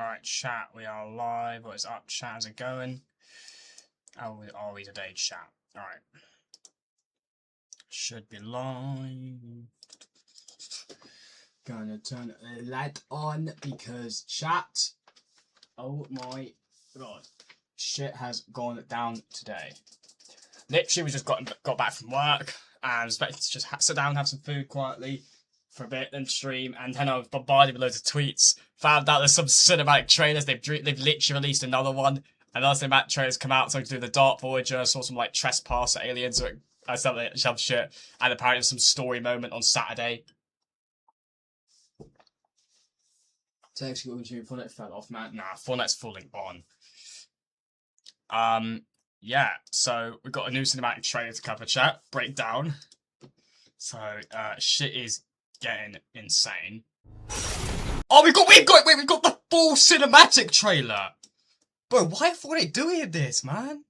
Alright, chat, we are live. What is up, chat? How's it going? How are we today, chat? Alright. Should be live. Gonna turn the light on because chat. Oh my god. Shit has gone down today. Literally, we just got back from work and expected to just sit down and have some food quietly for a bit, then stream, and then I was bombarded with loads of tweets. Found out there's some cinematic trailers. They've literally released another one. Another cinematic trailers come out, so I can do the Dark Voyager. Saw some like Trespasser aliens or some shit, and apparently some story moment on Saturday. Text what would you Fortnite fell off, man? Nah, Fortnite's falling on. Yeah, so we've got a new cinematic trailer to cover, chat. Breakdown. So, shit is getting insane. Oh, we've got the full cinematic trailer! Bro, why are Fortnite doing this, man?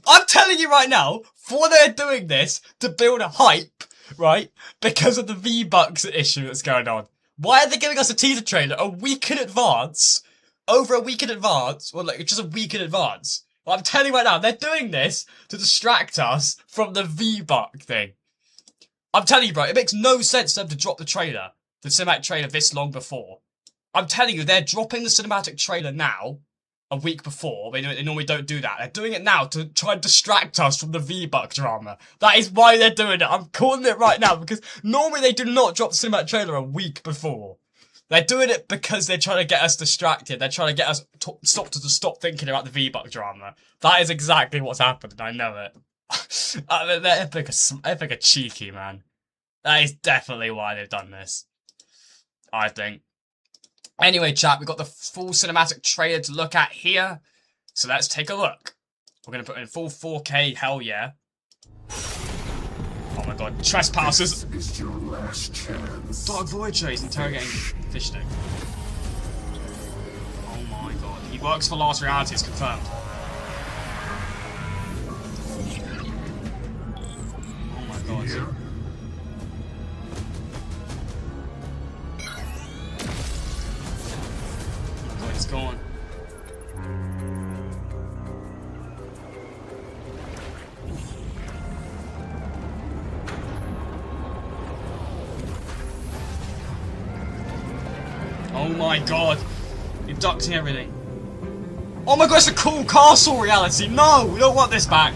I'm telling you right now, Fortnite are doing this to build a hype, right? Because of the V-Bucks issue that's going on. Why are they giving us a teaser trailer a week in advance? Over a week in advance? Well, like, just a week in advance. Well, I'm telling you right now, they're doing this to distract us from the V-Buck thing. I'm telling you, bro, it makes no sense for them to drop the trailer, the cinematic trailer, this long before. I'm telling you, they're dropping the cinematic trailer now, a week before. They normally don't do that. They're doing it now to try and distract us from the V-Buck drama. That is why they're doing it. I'm calling it right now, because normally they do not drop the cinematic trailer a week before. They're doing it because they're trying to get us distracted. They're trying to get us to stop thinking about the V-Buck drama. That is exactly what's happened, and I know it. They're epic are cheeky, man. That is definitely why they've done this, I think. Anyway, chat, we've got the full cinematic trailer to look at here. So let's take a look. We're going to put in full 4K, hell yeah. Oh my god, Trespassers! This is your last chance. Dark Voyager, he's interrogating Fish Stick. Oh my god, he works for Last Reality, it's confirmed. Oh my god. Yeah. It's gone. Oh my god. Abducting everything. Oh my god, it's a cool castle reality. No, we don't want this back.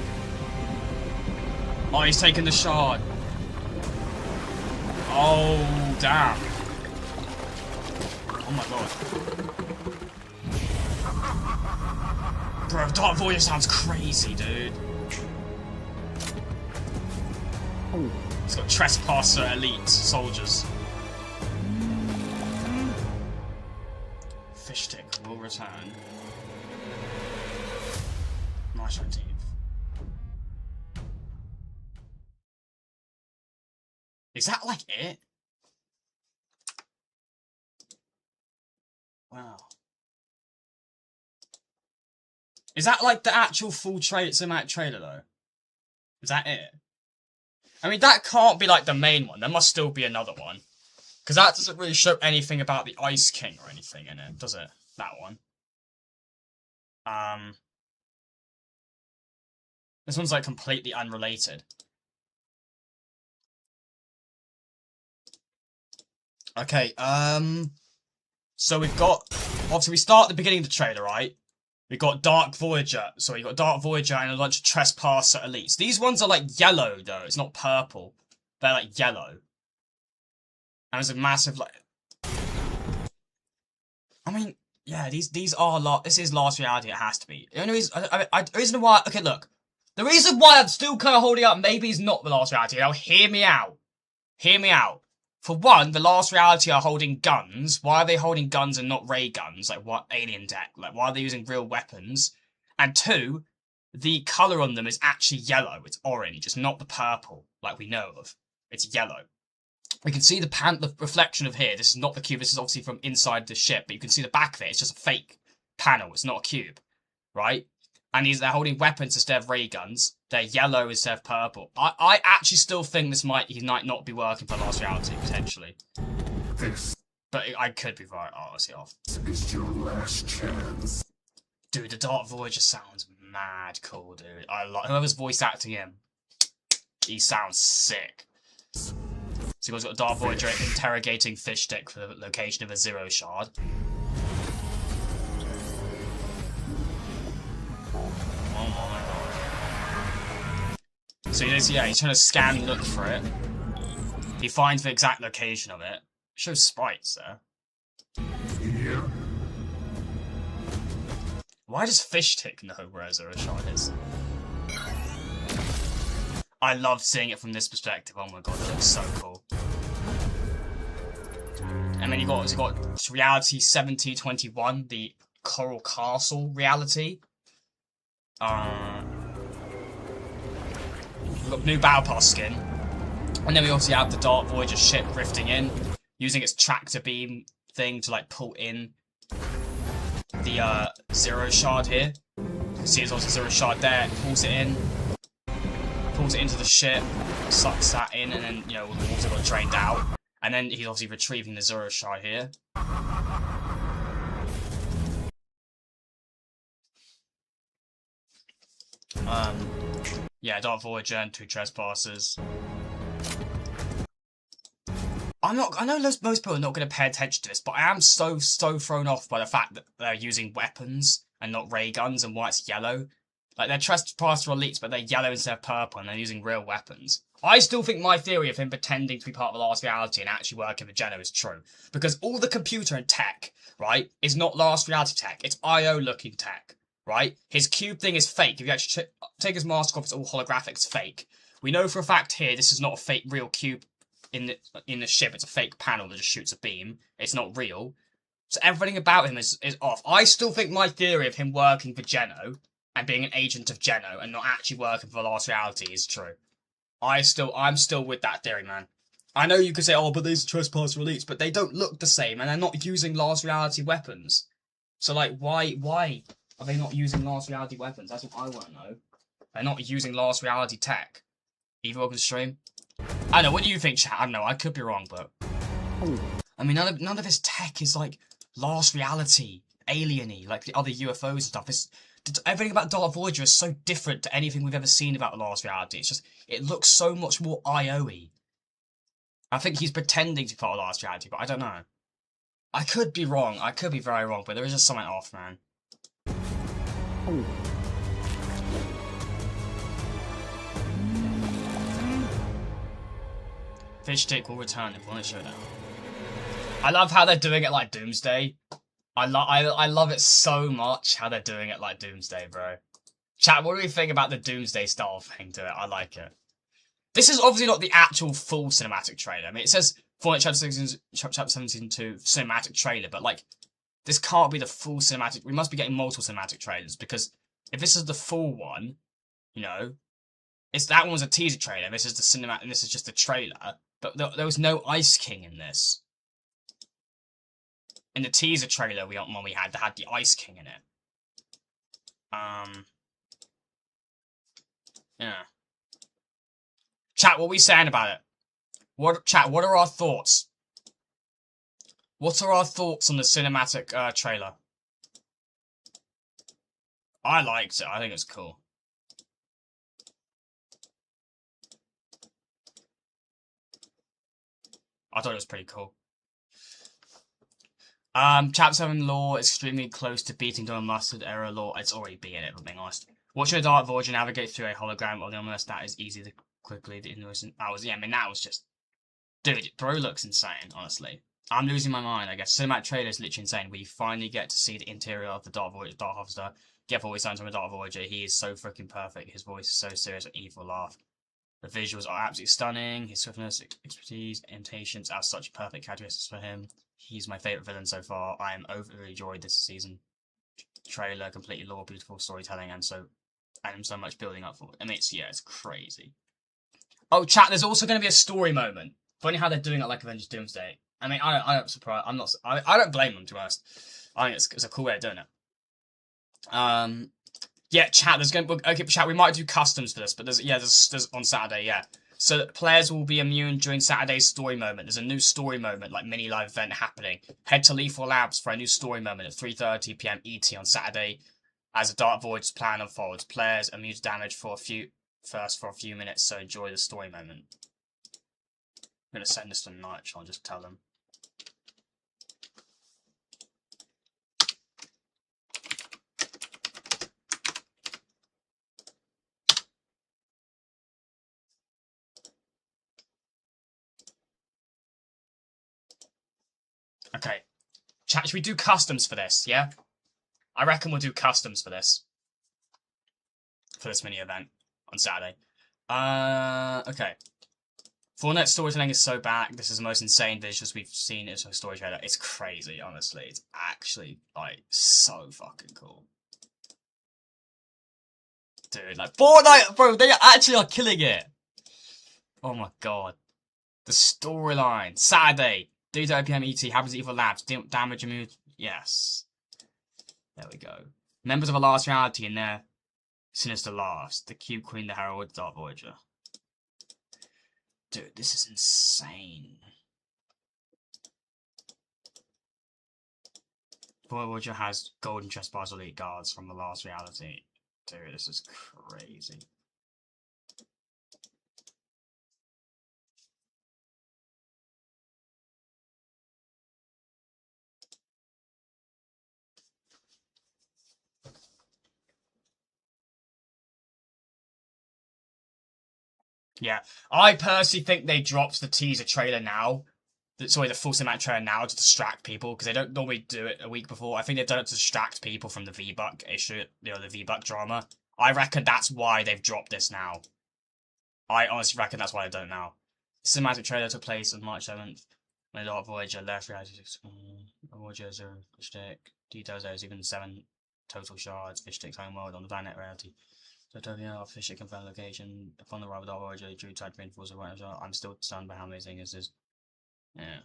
Oh, he's taking the shard. Oh, damn. Oh my god. Bro, Dark Voyager sounds crazy, dude. It's got Trespasser elite soldiers. Fish Stick will return. Nice motif. Is that like it? Wow. Is that like the actual full cinematic trailer though? Is that it? I mean, that can't be like the main one. There must still be another one. Because that doesn't really show anything about the Ice King or anything in it, does it? That one. This one's like completely unrelated. Okay, so we've got, obviously we start at the beginning of the trailer, right? We've got Dark Voyager, so you've got Dark Voyager and a bunch of Trespasser elites. These ones are like yellow though, it's not purple. They're like yellow. And there's a massive like, I mean, yeah, these are this is Last Reality, it has to be. The only reason, the reason why, okay look, the reason why I'm still kind of holding up maybe is not the Last Reality, now hear me out. Hear me out. For one, the Last Reality are holding guns. Why are they holding guns and not ray guns? Like, what alien deck? Like, why are they using real weapons? And two, the colour on them is actually yellow. It's orange. It's not the purple, like we know of. It's yellow. We can see the reflection of here. This is not the cube. This is obviously from inside the ship. But you can see the back of it. It's just a fake panel. It's not a cube, right? And they're holding weapons instead of ray guns. They're yellow instead of purple. I actually still think he might not be working for Last Reality, potentially. But I could be right. Oh, let's get off. This is your last chance. Dude, the Dark Voyager sounds mad cool, dude. I like whoever's voice acting him. He sounds sick. So you've got Dark Voyager interrogating Fish Stick for the location of a Zero Shard. Oh my god. So he's trying to scan and look for it. He finds the exact location of it. Shows sprites there. Here. Why does Fish Stick know where a Zero Shard is? I love seeing it from this perspective. Oh my god, it looks so cool. And then you got reality 7021, the Coral Castle reality. We've got new Battle Pass skin. And then we also have the Dark Voyager ship drifting in, using its tractor beam thing to like pull in the Zero Shard here. You can see there's also Zero Shard there, it pulls it into the ship, sucks that in, and then, you know, the water got drained out. And then he's obviously retrieving the Zero Shard here. Yeah, Dark Voyager and 2 trespassers. I know most people are not going to pay attention to this, but I am so thrown off by the fact that they're using weapons and not ray guns and why it's yellow. Like, they're trespasser elites, but they're yellow instead of purple, and they're using real weapons. I still think my theory of him pretending to be part of the last reality and actually working for Geno is true. Because all the computer and tech, right, is not last reality tech. It's IO-looking tech, right? His cube thing is fake. If you actually take his mask off, it's all holographic. It's fake. We know for a fact here this is not a fake real cube in the ship. It's a fake panel that just shoots a beam. It's not real. So everything about him is off. I still think my theory of him working for Geno and being an agent of Geno and not actually working for the last reality is true. I'm still with that theory, man. I know you could say, oh, but these are trespasser elites, but they don't look the same, and they're not using last reality weapons. So, like, why are they not using last reality weapons? That's what I want to know. They're not using last reality tech. Either welcome to stream. I don't know, what do you think, chat? I don't know, I could be wrong, but I mean, none of this tech is like last reality, alien-y, like the other UFOs and stuff. Everything about Dark Voyager is so different to anything we've ever seen about the last reality. It's just, it looks so much more IO-y. I think he's pretending to be part of the last reality, but I don't know. I could be wrong. I could be very wrong, but there is just something off, man. Fish Stick will return if we want to show that. I love how they're doing it like Doomsday. I love it so much how they're doing it like Doomsday, bro. Chat, what do we think about the Doomsday style thing to it? I like it. This is obviously not the actual full cinematic trailer. I mean, it says Fortnite Chapter 17 cinematic trailer, but like, this can't be the full cinematic. We must be getting multiple cinematic trailers, because if this is the full one, you know, that one was a teaser trailer. This is the cinematic, and this is just a trailer. But there was no Ice King in this. In the teaser trailer we had the Ice King in it. Yeah. Chat, what are we saying about it? What are our thoughts? What are our thoughts on the cinematic trailer? I liked it. I think it's cool. I thought it was pretty cool. Chapter 7 lore is extremely close to beating Donald Mustard era lore. It's already beaten it, if I'm being honest. Watching a Dark Voyager navigate through a hologram of the Universe, that is easy to quickly. That was just... Dude, bro looks insane, honestly. I'm losing my mind, I guess. Cinematic trailer is literally insane. We finally get to see the interior of the Dark Voyager, Dark Harvester. Get voice signs from a Dark Voyager. He is so freaking perfect. His voice is so serious and evil laugh. The visuals are absolutely stunning. His swiftness, expertise, and patience are such perfect characteristics for him. He's my favourite villain so far. I am overjoyed this season. Trailer, completely lore, beautiful storytelling, and so much building up for it. I mean, it's crazy. Oh, chat, there's also going to be a story moment. Funny how they're doing it like Avengers Doomsday. I mean, I don't surprise. I don't blame them, to be honest. I think it's a cool way of doing it. Yeah, chat. There's going to chat. We might do customs for this, but there's on Saturday. Yeah, So that players will be immune during Saturday's story moment. There's a new story moment, like mini live event happening. Head to Lethal Labs for a new story moment at 3:30 p.m. ET on Saturday. As a Dark Void's plan unfolds, players immune to damage for a few minutes. So enjoy the story moment. I'm gonna send this to Nitro. I'll just tell them. Okay. Chat, should we do customs for this, yeah? I reckon we'll do customs for this. For this mini event on Saturday. Okay. Fortnite storytelling is so back. This is the most insane visuals we've seen in a story trailer. It's crazy, honestly. It's actually, like, so fucking cool. Dude, like, Fortnite, bro, they actually are killing it. Oh my god. The storyline. Saturday. 3:30 p.m. ET. Happens at Evil Labs. Damage immune. Yes. There we go. Members of a Last Reality in their sinister last. The Cube Queen, the Herald, the Dark Voyager. Dude, this is insane. Voyager has golden chest bars elite guards from the Last Reality. Dude, this is crazy. Yeah, I personally think they dropped the teaser trailer now. Sorry, the full cinematic trailer now to distract people because they don't normally do it a week before. I think they've done it to distract people from the V-Buck issue, the V-Buck drama. I reckon that's why they've dropped this now. I honestly reckon that's why they've done it now. The cinematic trailer took place on March 7th when the Dark Voyager left reality. Voyager's a fish stick. Details there's even 7 total shards, fish sticks homeworld on the planet reality. So Tokyo officially confirmed location upon the arrival of Voyager. Drew tried to reinforce the right. I'm still stunned by how amazing this is. Yeah.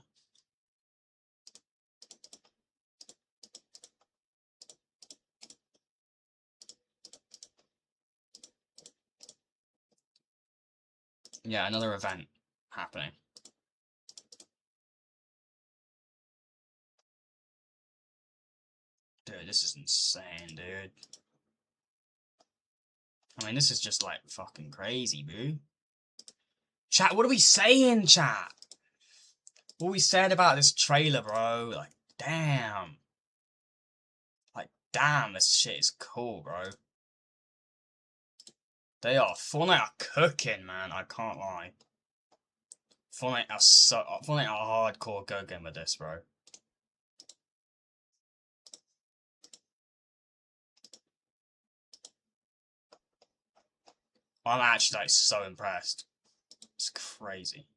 Yeah, another event happening. Dude, this is insane, dude. I mean, this is just like fucking crazy, boo. Chat, what are we saying, chat? What we said about this trailer, bro? Like, damn. Like, damn, this shit is cool, bro. Fortnite are cooking, man. I can't lie. Fortnite are hardcore cooking with this, bro. I'm actually like so impressed. It's crazy.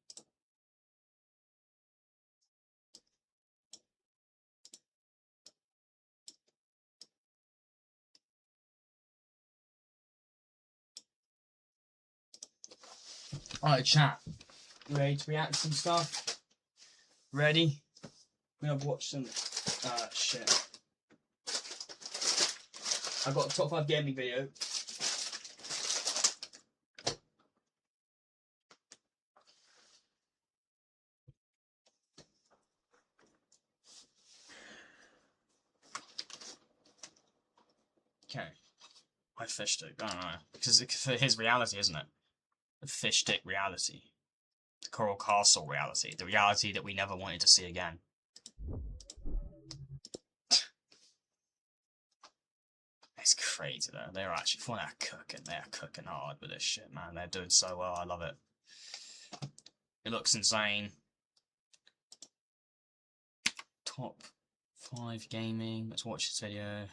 Alright, chat. Ready to react to some stuff? Ready? We're gonna watch some shit. I've got a top 5 gaming video. Okay. My fish stick, I don't know. Because it's for his reality, isn't it? The fish stick reality. The Coral Castle reality. The reality that we never wanted to see again. It's crazy though. They're actually cooking. They are cooking hard with this shit, man. They're doing so well. I love it. It looks insane. Top 5 gaming. Let's watch this video.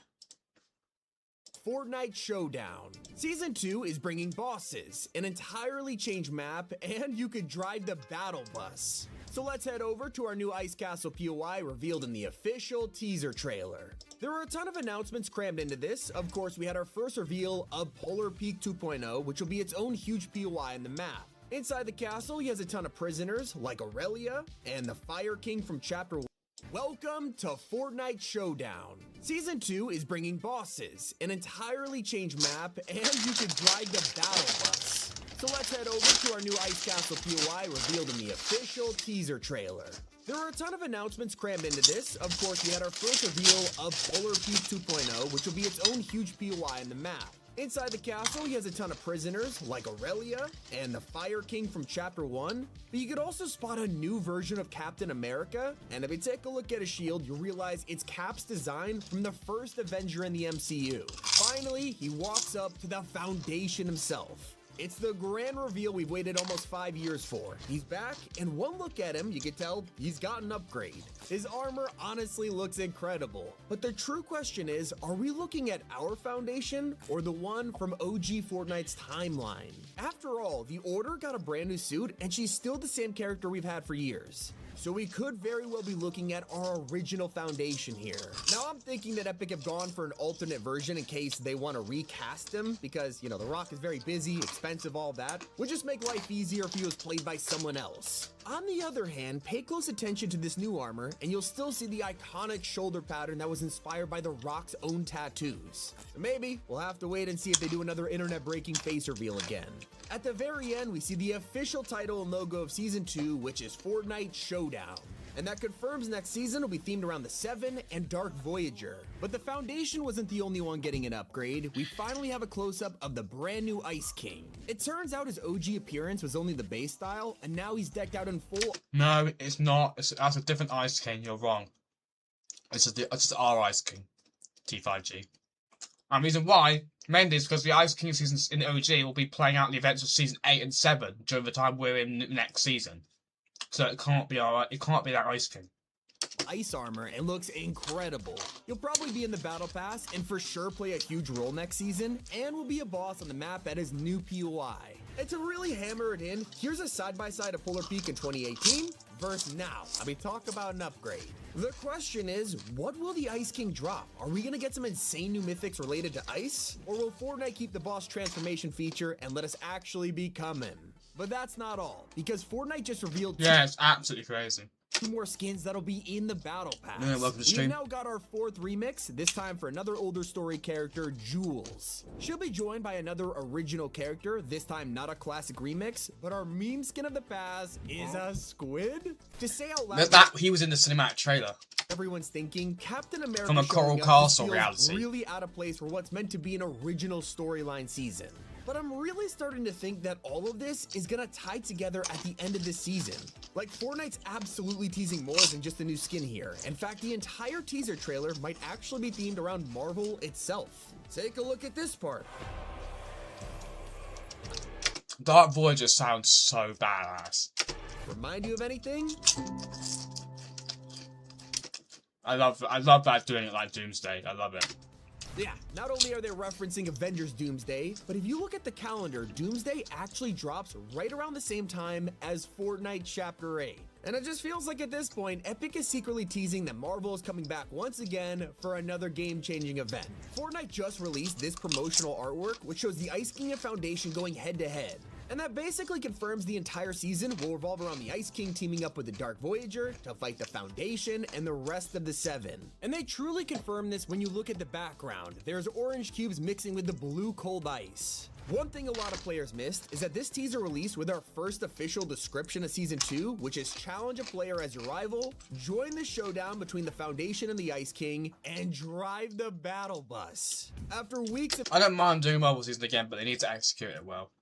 Fortnite Showdown. Season 2 is bringing bosses, an entirely changed map, and you could drive the battle bus. So let's head over to our new Ice Castle POI revealed in the official teaser trailer. There were a ton of announcements crammed into this. Of course, we had our first reveal of Polar Peak 2.0, which will be its own huge POI in the map. Inside the castle, he has a ton of prisoners, like Aurelia, and the Fire King from Chapter 1. Welcome to Fortnite Showdown. Season 2 is bringing bosses, an entirely changed map, and you could drive the battle bus. So let's head over to our new Ice Castle POI revealed in the official teaser trailer. There are a ton of announcements crammed into this. Of course, we had our first reveal of Polar Peak 2.0, which will be its own huge POI in the map. Inside the castle, he has a ton of prisoners, like Aurelia and the Fire King from Chapter 1, but you could also spot a new version of Captain America, and if you take a look at his shield, you'll realize it's Cap's design from the first Avenger in the MCU. Finally, he walks up to the Foundation himself. It's the grand reveal we've waited almost 5 years for. He's back, and one look at him, you can tell he's got an upgrade. His armor honestly looks incredible. But the true question is, are we looking at our Foundation or the one from OG Fortnite's timeline? After all, the Order got a brand new suit, and she's still the same character we've had for years. So we could very well be looking at our original Foundation here. Now I'm thinking that Epic have gone for an alternate version in case they want to recast him because, you know, The Rock is very busy, expensive, all that. Would just make life easier if he was played by someone else. On the other hand, pay close attention to this new armor and you'll still see the iconic shoulder pattern that was inspired by The Rock's own tattoos. Maybe we'll have to wait and see if they do another internet-breaking face reveal again. At the very end, we see the official title and logo of Season 2, which is Fortnite Showdown. And that confirms next season will be themed around the Seven and Dark Voyager. But the Foundation wasn't the only one getting an upgrade. We finally have a close-up of the brand new Ice King. It turns out his OG appearance was only the base style, and now he's decked out in full... No, it's not. That's a different Ice King. You're wrong. It's just our Ice King. T5G. And the reason why, mainly, is because the Ice King seasons in OG will be playing out the events of Season 8 and 7 during the time we're in next season. So it can't be that Ice King. Ice armor and looks incredible. You'll probably be in the battle pass and for sure play a huge role next season and will be a boss on the map at his new POI. And to really hammer it in, here's a side-by-side of Polar Peak in 2018 versus now. Talk about an upgrade. The question is, what will the Ice King drop? Are we gonna get some insane new mythics related to ice? Or will Fortnite keep the boss transformation feature and let us actually become him? But that's not all, because Fortnite just revealed it's absolutely crazy. 2 more skins that'll be in the battle pass. Yeah, welcome to stream. We've now got our 4th remix, this time for another older story character, Jules. She'll be joined by another original character, this time not a classic remix, but our meme skin of the past is a squid? To say out loud, He was in the cinematic trailer. Everyone's thinking Captain America From a Coral showing up Castle feels reality. really out of place for what's meant to be an original storyline season. But I'm really starting to think that all of this is gonna tie together at the end of this season. Like, Fortnite's absolutely teasing more than just a new skin here. In fact, the entire teaser trailer might actually be themed around Marvel itself. Take a look at this part. Dark Voyager sounds so badass. Remind you of anything? I love that doing it like Doomsday. I love it. Yeah, not only are they referencing Avengers Doomsday, but if you look at the calendar, Doomsday actually drops right around the same time as Fortnite Chapter 8. And it just feels like at this point, Epic is secretly teasing that Marvel is coming back once again for another game-changing event. Fortnite just released this promotional artwork, which shows the Ice King and Foundation going head-to-head. And that basically confirms the entire season will revolve around the Ice King teaming up with the Dark Voyager to fight the Foundation and the rest of the Seven. And they truly confirm this when you look at the background. There's orange cubes mixing with the blue cold ice. One thing a lot of players missed is that this teaser released with our first official description of Season 2, which is challenge a player as your rival, join the showdown between the Foundation and the Ice King, and drive the battle bus. After weeks of... I don't mind doing Marvel Season again, but they need to execute it well.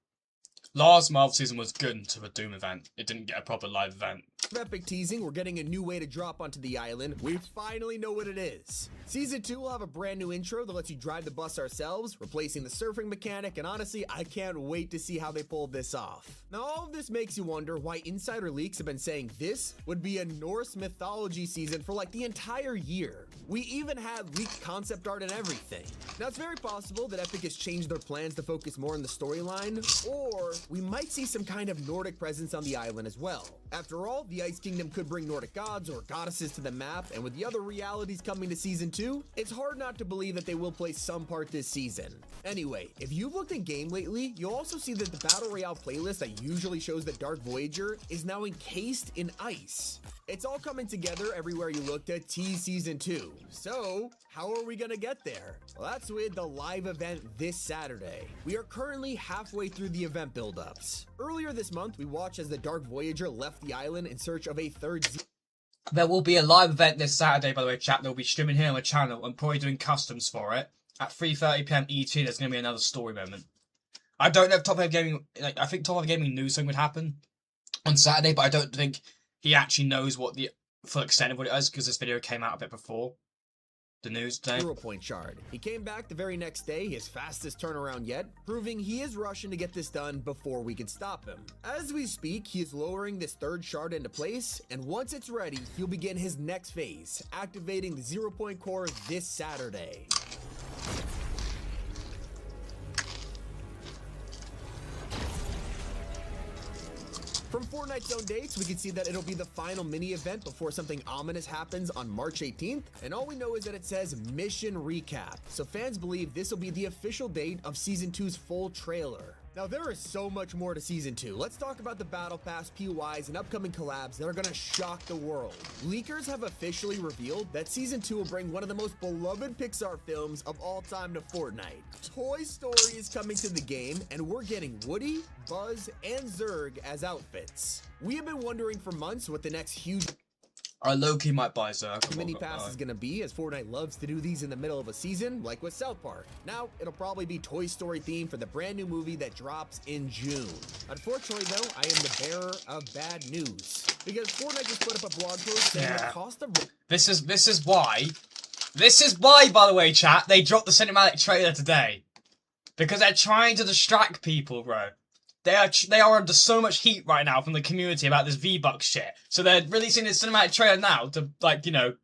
Last Marvel Season was good until the Doom event. It didn't get a proper live event. Epic teasing, we're getting a new way to drop onto the island. We finally know what it is. Season 2 will have a brand new intro that lets you drive the bus ourselves, replacing the surfing mechanic, and honestly, I can't wait to see how they pull this off. Now, all of this makes you wonder why insider leaks have been saying this would be a Norse mythology season for like the entire year. We even had leaked concept art and everything. Now, it's very possible that Epic has changed their plans to focus more on the storyline, or we might see some kind of Nordic presence on the island as well. After all, the the Ice Kingdom could bring Nordic gods or goddesses to the map, and with the other realities coming to Season 2, it's hard not to believe that they will play some part this season. Anyway, if you've looked in game lately, you'll also see that the Battle Royale playlist that usually shows the Dark Voyager is now encased in ice. It's all coming together everywhere you look to tease Season 2. So, how are we gonna get there? Well, that's with the live event this Saturday. We are currently halfway through the event buildups. Earlier this month, we watched as the Dark Voyager left the island in search of a third There will be a live event this Saturday, by the way, chat. They'll be streaming here on the channel and probably doing customs for it. At 3:30 PM ET, there's going to be another story moment. I don't know if Top Head Gaming... I think Top Head Gaming knew something would happen on Saturday, but I don't think he actually knows what the full extent of what it is, because this video came out a bit before the news today. 0 point shard. He came back the very next day, his fastest turnaround yet, proving he is rushing to get this done before we can stop him. As we speak, he is lowering this third shard into place, and once it's ready, he'll begin his next phase, activating the 0 point core this Saturday. From Fortnite's own dates, we can see that it'll be the final mini event before something ominous happens on March 18th, and all we know is that it says Mission Recap, so fans believe this will be the official date of Season 2's full trailer. Now there is so much more to Season 2. Let's talk about the Battle Pass, POIs, and upcoming collabs that are gonna shock the world. Leakers have officially revealed that Season 2 will bring one of the most beloved Pixar films of all time to Fortnite. Toy Story is coming to the game, and we're getting Woody, Buzz, and Zurg as outfits. We have been wondering for months what the next huge I low-key might buy Zerk. mini pass is gonna be, as Fortnite loves to do these in the middle of a season, like with South Park. Now, it'll probably be Toy Story themed for the brand new movie that drops in June. Unfortunately though, I am the bearer of bad news, because Fortnite just put up a blog post saying the cost of... This is why, by the way, chat, they dropped the cinematic trailer today. Because they're trying to distract people, bro. They are under so much heat right now from the community about this V-Bucks shit. So they're releasing this cinematic trailer now to, like, you know,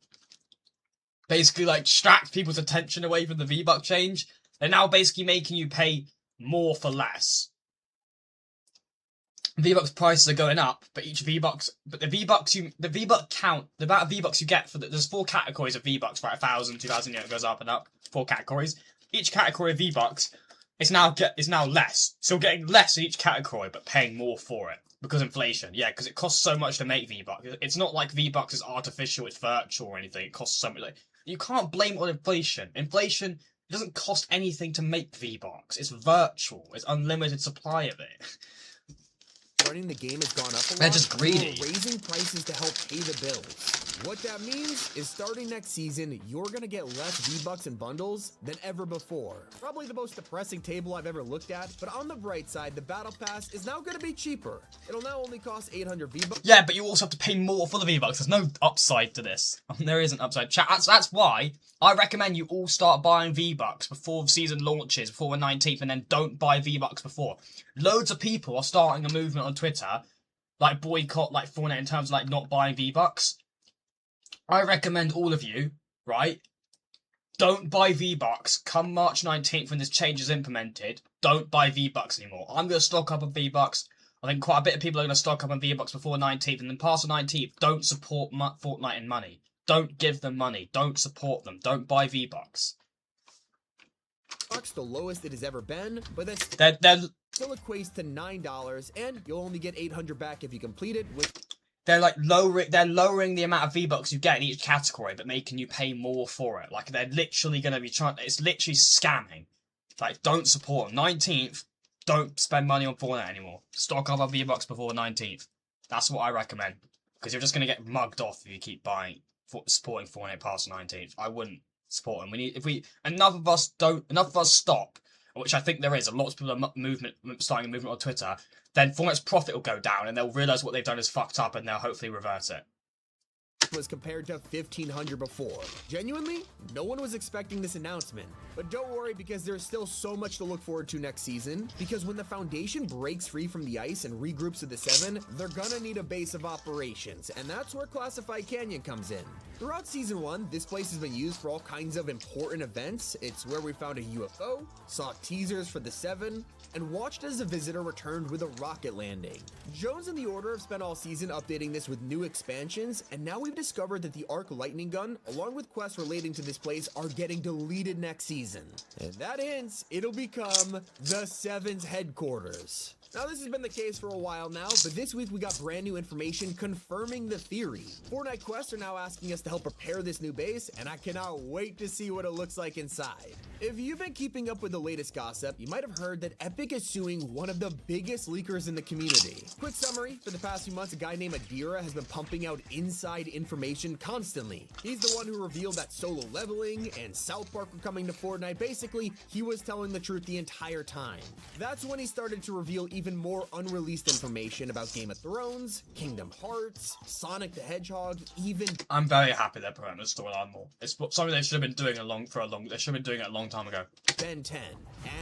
basically, like, distract people's attention away from the V-Buck change. They're now basically making you pay more for less. V-Bucks prices are going up, but the V-Buck count, the amount of V-Bucks you get there's 4 categories of V-Bucks, right? 1,000, 2,000, it goes up and up. 4 categories. Each category of V-Bucks is now less. So getting less in each category, but paying more for it. Because inflation. Yeah, because it costs so much to make V-Bucks. It's not like V-Bucks is artificial, it's virtual or anything. It costs so much. Like, you can't blame it on inflation. Inflation doesn't cost anything to make V-Bucks. It's virtual. It's unlimited supply of it. Running the game has gone up a lot. They're just greedy. We're raising prices to help pay the bills. What that means is starting next season, you're gonna get less V-Bucks and bundles than ever before. Probably the most depressing table I've ever looked at, but on the bright side, the Battle Pass is now gonna be cheaper. It'll now only cost 800 V-Bucks. Yeah, but you also have to pay more for the V-Bucks. There's no upside to this. There isn't upside. Chat, that's why I recommend you all start buying V-Bucks before the season launches, before the 19th, and then don't buy V-Bucks before. Loads of people are starting a movement on Twitter, like boycott, like Fortnite in terms of like not buying V-Bucks. I recommend all of you, right? Don't buy V-Bucks. Come March 19th when this change is implemented, don't buy V-Bucks anymore. I'm going to stock up on V-Bucks. I think quite a bit of people are going to stock up on V-Bucks before the 19th, and then past the 19th, don't support Fortnite in money. Don't give them money. Don't support them. Don't buy V-Bucks. The lowest it has ever been, but that's They're still equates to $9, and you'll only get 800 back if you complete it, which... They're like lowering the amount of V-Bucks you get in each category, but making you pay more for it. Like, they're literally going to be it's literally scamming. Like, don't support them. 19th, don't spend money on Fortnite anymore. Stock up on V-Bucks before the 19th. That's what I recommend. Because you're just going to get mugged off if you keep supporting Fortnite past the 19th. I wouldn't support them. Enough of us stop, which I think there is, a lot of people are starting a movement on Twitter, then Fortnite's profit will go down and they'll realise what they've done is fucked up and they'll hopefully reverse it. was compared to 1500 before. Genuinely, no one was expecting this announcement. But don't worry, because there's still so much to look forward to next season, because when the Foundation breaks free from the ice and regroups with the 7, they're gonna need a base of operations, and that's where Classified Canyon comes in. Throughout Season 1, this place has been used for all kinds of important events. It's where we found a UFO, saw teasers for the 7, and watched as a visitor returned with a rocket landing. Jones and the Order have spent all season updating this with new expansions, and now we've discovered that the Arc Lightning Gun, along with quests relating to this place, are getting deleted next season. And that hints it'll become the 7's headquarters. Now, this has been the case for a while now, but this week we got brand new information confirming the theory. Fortnite quests are now asking us to help prepare this new base, and I cannot wait to see what it looks like inside. If you've been keeping up with the latest gossip, you might have heard that Epic is suing one of the biggest leakers in the community. Quick summary, for the past few months, a guy named Adira has been pumping out inside information constantly. He's the one who revealed that solo leveling and South Park were coming to Fortnite. Basically, he was telling the truth the entire time. That's when he started to reveal even more unreleased information about Game of Thrones, Kingdom Hearts, Sonic the Hedgehog, even... I'm very happy they're putting the storyline more. It's something they should have been doing they should have been doing it a long time ago. Ben 10.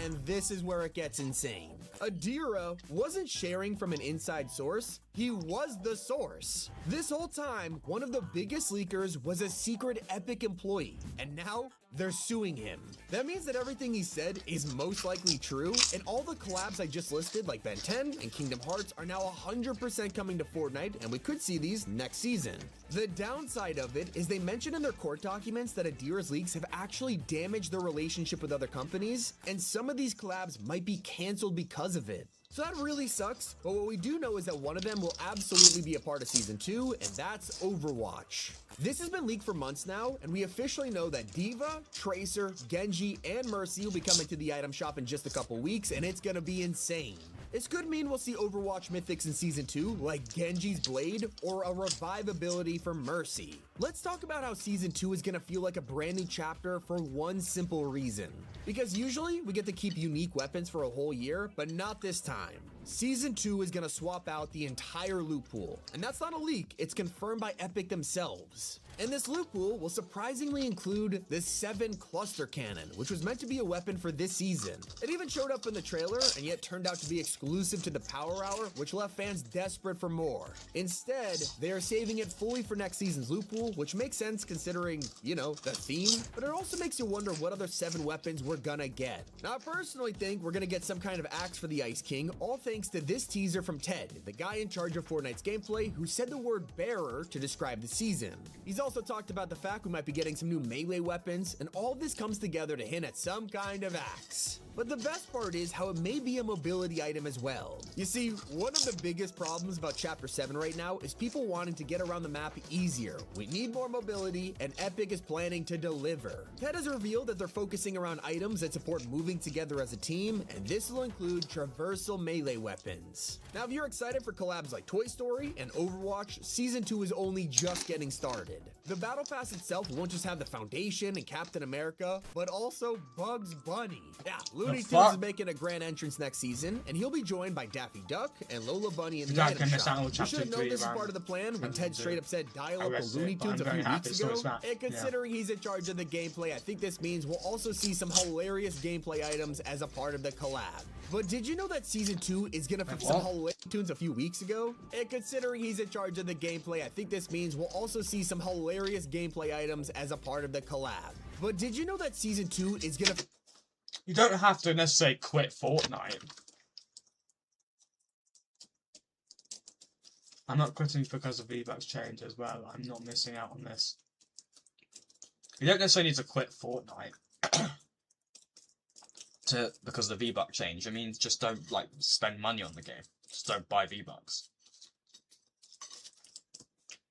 And this is where it gets insane. Adira wasn't sharing from an inside source, he was the source. This whole time, one of the biggest leakers was a secret Epic employee, and now they're suing him. That means that everything he said is most likely true, and all the collabs I just listed, like Ben 10 and Kingdom Hearts, are now 100% coming to Fortnite, and we could see these next season. The downside of it is they mentioned in their court documents that Adira's leaks have actually damaged their relationship with other companies, and some of these collabs might be canceled because of it. So that really sucks, but what we do know is that one of them will absolutely be a part of Season 2, and that's Overwatch. This has been leaked for months now, and we officially know that Diva, Tracer, Genji, and Mercy will be coming to the item shop in just a couple weeks, and it's gonna be insane. This could mean we'll see Overwatch mythics in Season 2, like Genji's Blade, or a revivability for Mercy. Let's talk about how Season 2 is gonna feel like a brand new chapter for one simple reason. Because usually, we get to keep unique weapons for a whole year, but not this time. Season 2 is gonna swap out the entire loot pool. And that's not a leak, it's confirmed by Epic themselves. And this loot pool will surprisingly include the 7 cluster cannon, which was meant to be a weapon for this season. It even showed up in the trailer, and yet turned out to be exclusive to the Power Hour, which left fans desperate for more. Instead, they are saving it fully for next season's loot pool, which makes sense considering, you know, the theme, but it also makes you wonder what other 7 weapons we're gonna get. Now, I personally think we're gonna get some kind of axe for the Ice King, all thanks to this teaser from Ted, the guy in charge of Fortnite's gameplay, who said the word bearer to describe the season. He's also talked about the fact we might be getting some new melee weapons, and all of this comes together to hint at some kind of axe. But the best part is how it may be a mobility item as well. You see, one of the biggest problems about Chapter 7 right now is people wanting to get around the map easier. We need more mobility, and Epic is planning to deliver. Ted has revealed that they're focusing around items that support moving together as a team, and this will include traversal melee weapons. Now, if you're excited for collabs like Toy Story and Overwatch, Season 2 is only just getting started. The Battle Pass itself won't just have the Foundation and Captain America, but also Bugs Bunny. Yeah, Looney Tunes is making a grand entrance next season, and he'll be joined by Daffy Duck and Lola Bunny in the item shop. You should have known this is part of the plan when Ted straight up said dial up the Looney Tunes a few weeks ago. And considering he's in charge of the gameplay, I think this means we'll also see some hilarious gameplay items as a part of the collab. But did you know that Season 2 is gonna feature some hilarious tunes a few weeks ago? And considering he's in charge of the gameplay, I think this means we'll also see some hilarious gameplay items as a part of the collab. But did you know that Season 2 is gonna... You don't have to necessarily quit Fortnite. I'm not quitting because of V-Bucks change as well. I'm not missing out on this. You don't necessarily need to quit Fortnite because of the V-Buck change. It means just don't spend money on the game. Just don't buy V-Bucks.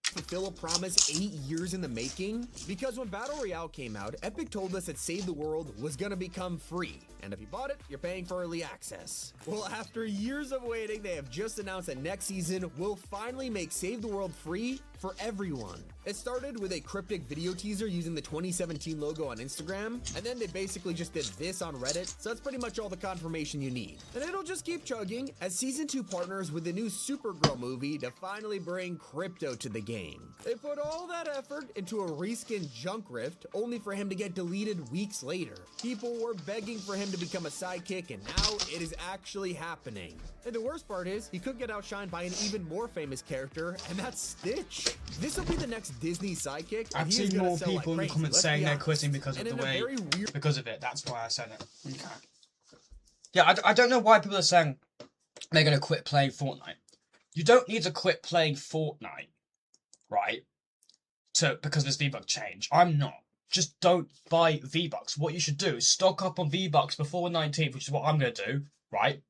Fulfill a promise 8 years in the making? Because when Battle Royale came out, Epic told us that Save the World was gonna become free. And if you bought it, you're paying for early access. Well, after years of waiting, they have just announced that next season will finally make Save the World free for everyone. It started with a cryptic video teaser using the 2017 logo on Instagram, and then they basically just did this on Reddit, so that's pretty much all the confirmation you need. And it'll just keep chugging as Season 2 partners with the new Supergirl movie to finally bring crypto to the game. game. They put all that effort into a reskin Junk Rift, only for him to get deleted weeks later. People were begging for him to become a sidekick, and now it is actually happening. And the worst part is, he could get outshined by an even more famous character, and that's Stitch. This will be the next Disney sidekick. I've seen more people in the comments saying they're quitting because of the way, because of it. That's why I said it. Okay. Yeah, I don't know why people are saying they're going to quit playing Fortnite. You don't need to quit playing Fortnite, right? Because there's V-Buck change. I'm not. Just don't buy V-Bucks. What you should do is stock up on V-Bucks before the 19th, which is what I'm going to do, right?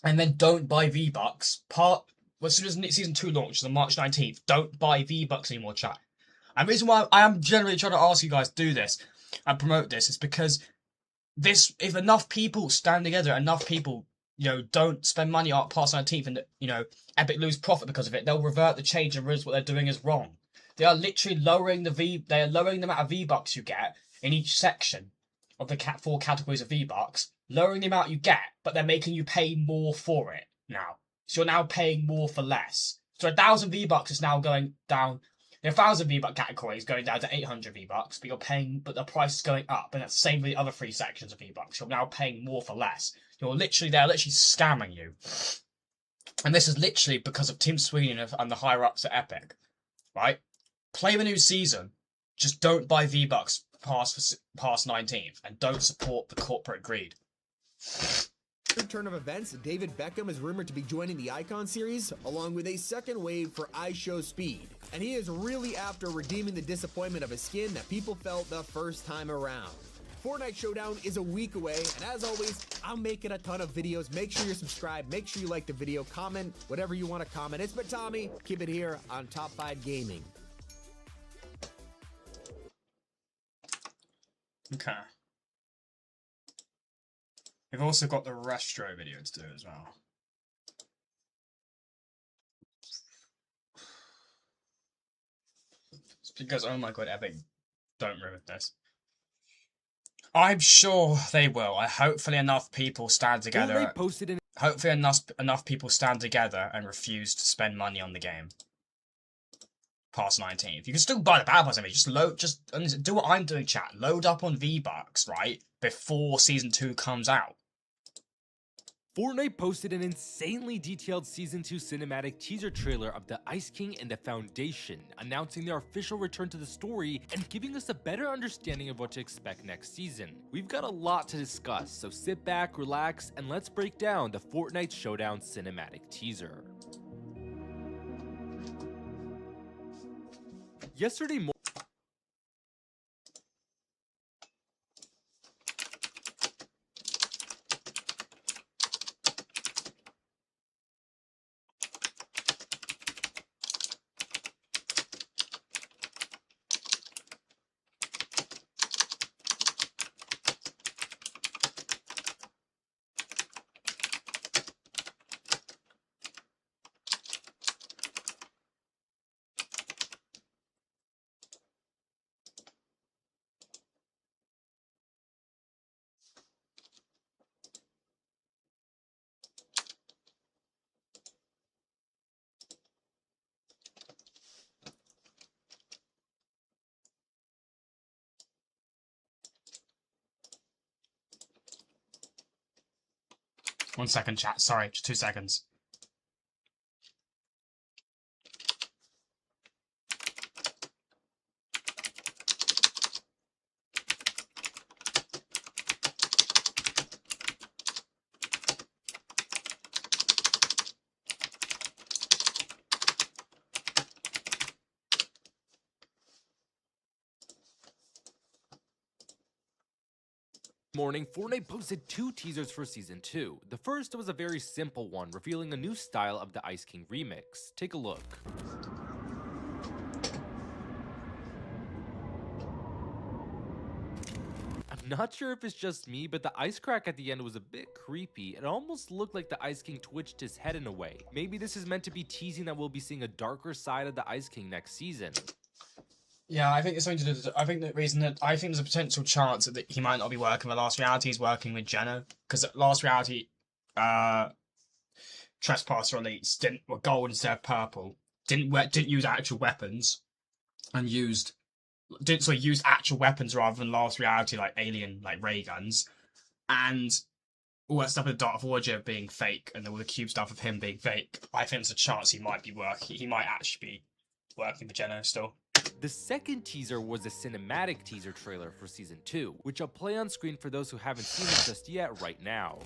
And then don't buy V-Bucks. As soon as Season 2 launches on March 19th, don't buy V-Bucks anymore, chat. And the reason why I am generally trying to ask you guys to do this and promote this is because if enough people stand together, enough people, don't spend money past 19th and, Epic lose profit because of it, they'll revert the change and realize what they're doing is wrong. They are literally lowering the amount of V-Bucks you get in each section of the 4 categories of V-Bucks, lowering the amount you get, but they're making you pay more for it now. So you're now paying more for less. So 1,000 V-Bucks is now going down. The 1,000 V-Buck category is going down to 800 V-Bucks, but the price is going up, and that's the same with the other 3 sections of V-Bucks. You're now paying more for less. They're literally scamming you. And this is literally because of Tim Sweeney and the higher-ups at Epic, right? Play the new season, just don't buy V-Bucks past 19th, and don't support the corporate greed. Turn of events, David Beckham is rumored to be joining the Icon series, along with a second wave for iShow Speed. And he is really after redeeming the disappointment of his skin that people felt the first time around. Fortnite Showdown is a week away, and as always, I'm making a ton of videos. Make sure you're subscribed, make sure you like the video, comment whatever you want to comment. It's been Tommy, keep it here on Top 5 Gaming. Okay. We've also got the Restro video to do as well. It's because, oh my god, Epic, don't ruin this. I'm sure they will. Hopefully enough people stand together. Hopefully enough people stand together and refuse to spend money on the game past 19th. You can still buy the Battle Pass. I mean, just do what I'm doing, chat. Load up on V-Bucks, right, before Season 2 comes out. Fortnite posted an insanely detailed Season 2 cinematic teaser trailer of the Ice King and the Foundation, announcing their official return to the story and giving us a better understanding of what to expect next season. We've got a lot to discuss, so sit back, relax, and let's break down the Fortnite Showdown cinematic teaser. Yesterday morning, One second, chat. Sorry, just 2 seconds. Fortnite posted 2 teasers for Season 2. The first was a very simple one, revealing a new style of the Ice King remix. Take a look. I'm not sure if it's just me, but the ice crack at the end was a bit creepy. It almost looked like the Ice King twitched his head in a way. Maybe this is meant to be teasing that we'll be seeing a darker side of the Ice King next season. Yeah, I think it's something to do. I think there's a potential chance that he might not be working with Last Reality. He's working with Jenna, because Last Reality, Trespasser Elites were gold instead of purple, didn't use actual weapons and used actual weapons rather than last reality like alien like ray guns, and all that stuff with the Dark Voyager being fake and all the cube stuff of him being fake. I think there's a chance he might be working. He might actually be working for Jenna still. The second teaser was a cinematic teaser trailer for Season 2, which I'll play on screen for those who haven't seen it just yet right now.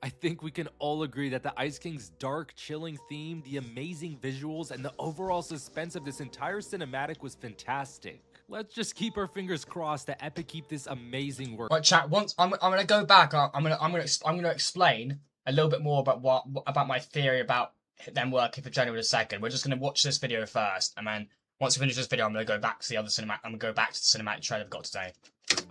I think we can all agree that the Ice King's dark, chilling theme, the amazing visuals, and the overall suspense of this entire cinematic was fantastic. Let's just keep our fingers crossed that Epic keep this amazing work. Right, chat. Once I'm gonna go back. I'm gonna explain a little bit more about my theory about them working for Jenna in a second. We're just gonna watch this video first, and then once we finish this video, I'm gonna go back to the other cinematic. I'm gonna go back to the cinematic trailer I've got today.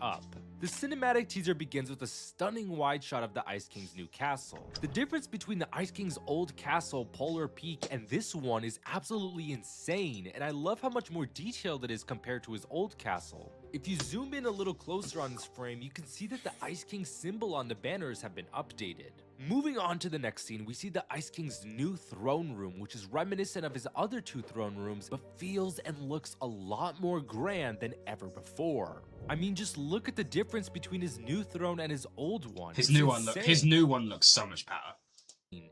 Up. The cinematic teaser begins with a stunning wide shot of the Ice King's new castle. The difference between the Ice King's old castle, Polar Peak, and this one is absolutely insane, and I love how much more detailed it is compared to his old castle. If you zoom in a little closer on this frame, you can see that the Ice King's symbol on the banners have been updated. Moving on to the next scene, we see the Ice King's new throne room, which is reminiscent of his other two throne rooms, but feels and looks a lot more grand than ever before. I mean, just look at the difference between his new throne and his old one. His new one looks so much better.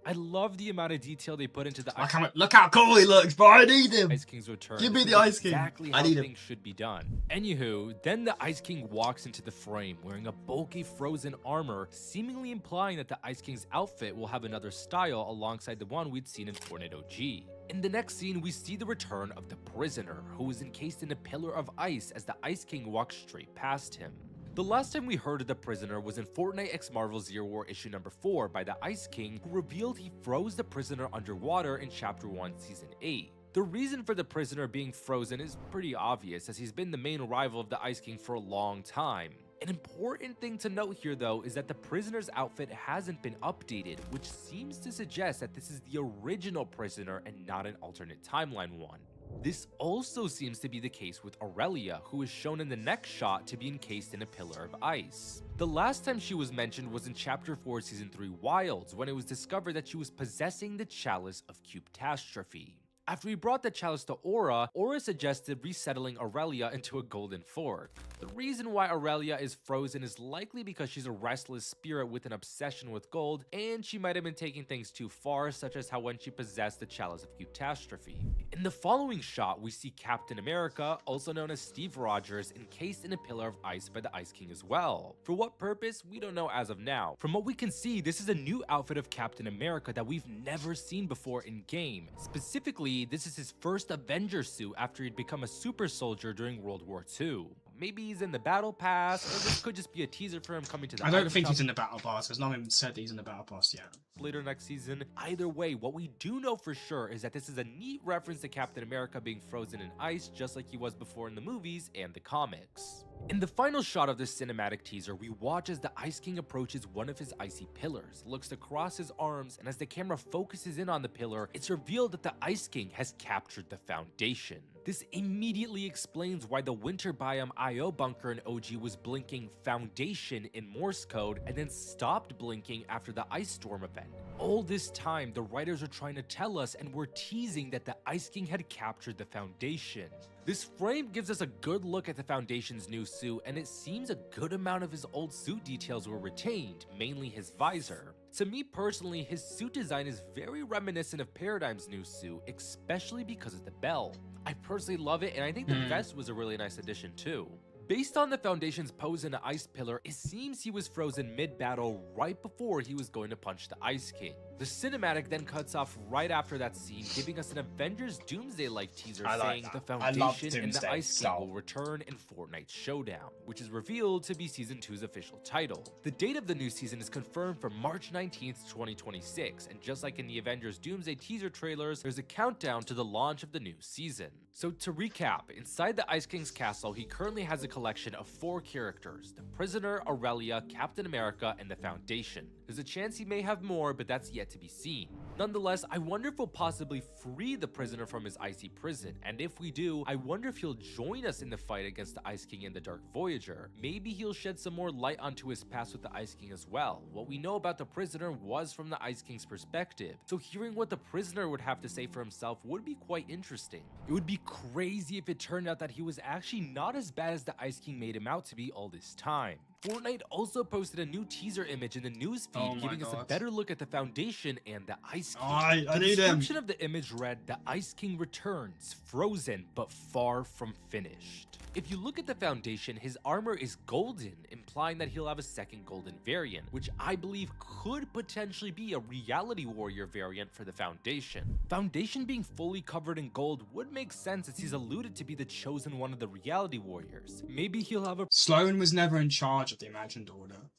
I love the amount of detail they put into the Look how cool he looks, bro. I need him. Ice King's return. Give me This the is Ice King. Exactly I how need him. things should be done. Anywho, then the Ice King walks into the frame wearing a bulky frozen armor, seemingly implying that the Ice King's outfit will have another style alongside the one we'd seen in Fortnite OG. In the next scene, we see the return of the prisoner, who is encased in a pillar of ice as the Ice King walks straight past him. The last time we heard of the prisoner was in Fortnite x Marvel Zero War issue number 4 by the Ice King, who revealed he froze the prisoner underwater in Chapter 1 Season 8. The reason for the prisoner being frozen is pretty obvious, as he's been the main rival of the Ice King for a long time. An important thing to note here though is that the prisoner's outfit hasn't been updated, which seems to suggest that this is the original prisoner and not an alternate timeline one. This also seems to be the case with Aurelia, who is shown in the next shot to be encased in a pillar of ice. The last time she was mentioned was in Chapter 4 Season 3 Wilds, when it was discovered that she was possessing the Chalice of Cubetastrophe. After he brought the chalice to Aura suggested resettling Aurelia into a golden fork. The reason why Aurelia is frozen is likely because she's a restless spirit with an obsession with gold, and she might have been taking things too far, such as how when she possessed the chalice of Cubetastrophe. In the following shot, we see Captain America, also known as Steve Rogers, encased in a pillar of ice by the Ice King as well. For what purpose, we don't know as of now. From what we can see, this is a new outfit of Captain America that we've never seen before in game. Specifically, this is his first Avenger suit after he'd become a super soldier during World War II. Maybe he's in the battle pass, or this could just be a teaser for him coming to the I don't think he's in the battle pass. There's not even said that he's in the battle pass yet. Later next season. Either way, what we do know for sure is that this is a neat reference to Captain America being frozen in ice, just like he was before in the movies and the comics. In the final shot of this cinematic teaser, we watch as the Ice King approaches one of his icy pillars, looks across his arms, and as the camera focuses in on the pillar, it's revealed that the Ice King has captured the Foundation. This immediately explains why the winter biome IO bunker in OG was blinking Foundation in Morse code and then stopped blinking after the ice storm event. All this time, the writers are trying to tell us and were teasing that the Ice King had captured the Foundation. This frame gives us a good look at the Foundation's new suit, and it seems a good amount of his old suit details were retained, mainly his visor. To me personally, his suit design is very reminiscent of Paradigm's new suit, especially because of the bell. I personally love it, and I think the vest was a really nice addition too. Based on the Foundation's pose in the Ice Pillar, it seems he was frozen mid-battle right before he was going to punch the Ice King. The cinematic then cuts off right after that scene, giving us an Avengers Doomsday-like teaser saying the Foundation and the Ice King will return in Fortnite Showdown, which is revealed to be Season 2's official title. The date of the new season is confirmed for March 19th, 2026, and just like in the Avengers Doomsday teaser trailers, there's a countdown to the launch of the new season. So to recap, inside the Ice King's castle, he currently has a collection of 4 characters: the Prisoner, Aurelia, Captain America, and the Foundation. There's a chance he may have more, but that's yet to be seen. Nonetheless, I wonder if we'll possibly free the Prisoner from his icy prison, and if we do, I wonder if he'll join us in the fight against the Ice King and the Dark Voyager. Maybe he'll shed some more light onto his past with the Ice King as well. What we know about the Prisoner was from the Ice King's perspective, so hearing what the Prisoner would have to say for himself would be quite interesting. It would be crazy if it turned out that he was actually not as bad as the Ice King made him out to be all this time. Fortnite also posted a new teaser image in the newsfeed, giving us a better look at the Foundation and the Ice King. I The need him. description of the image read, "The Ice King returns, frozen but far from finished." If you look at the Foundation, his armor is golden, implying that he'll have a second golden variant, which I believe could potentially be a Reality Warrior variant for the Foundation. Foundation being fully covered in gold would make sense as he's alluded to be the chosen one of the Reality Warriors. Maybe he'll have a Sloan was never in charge of the Imagined Order.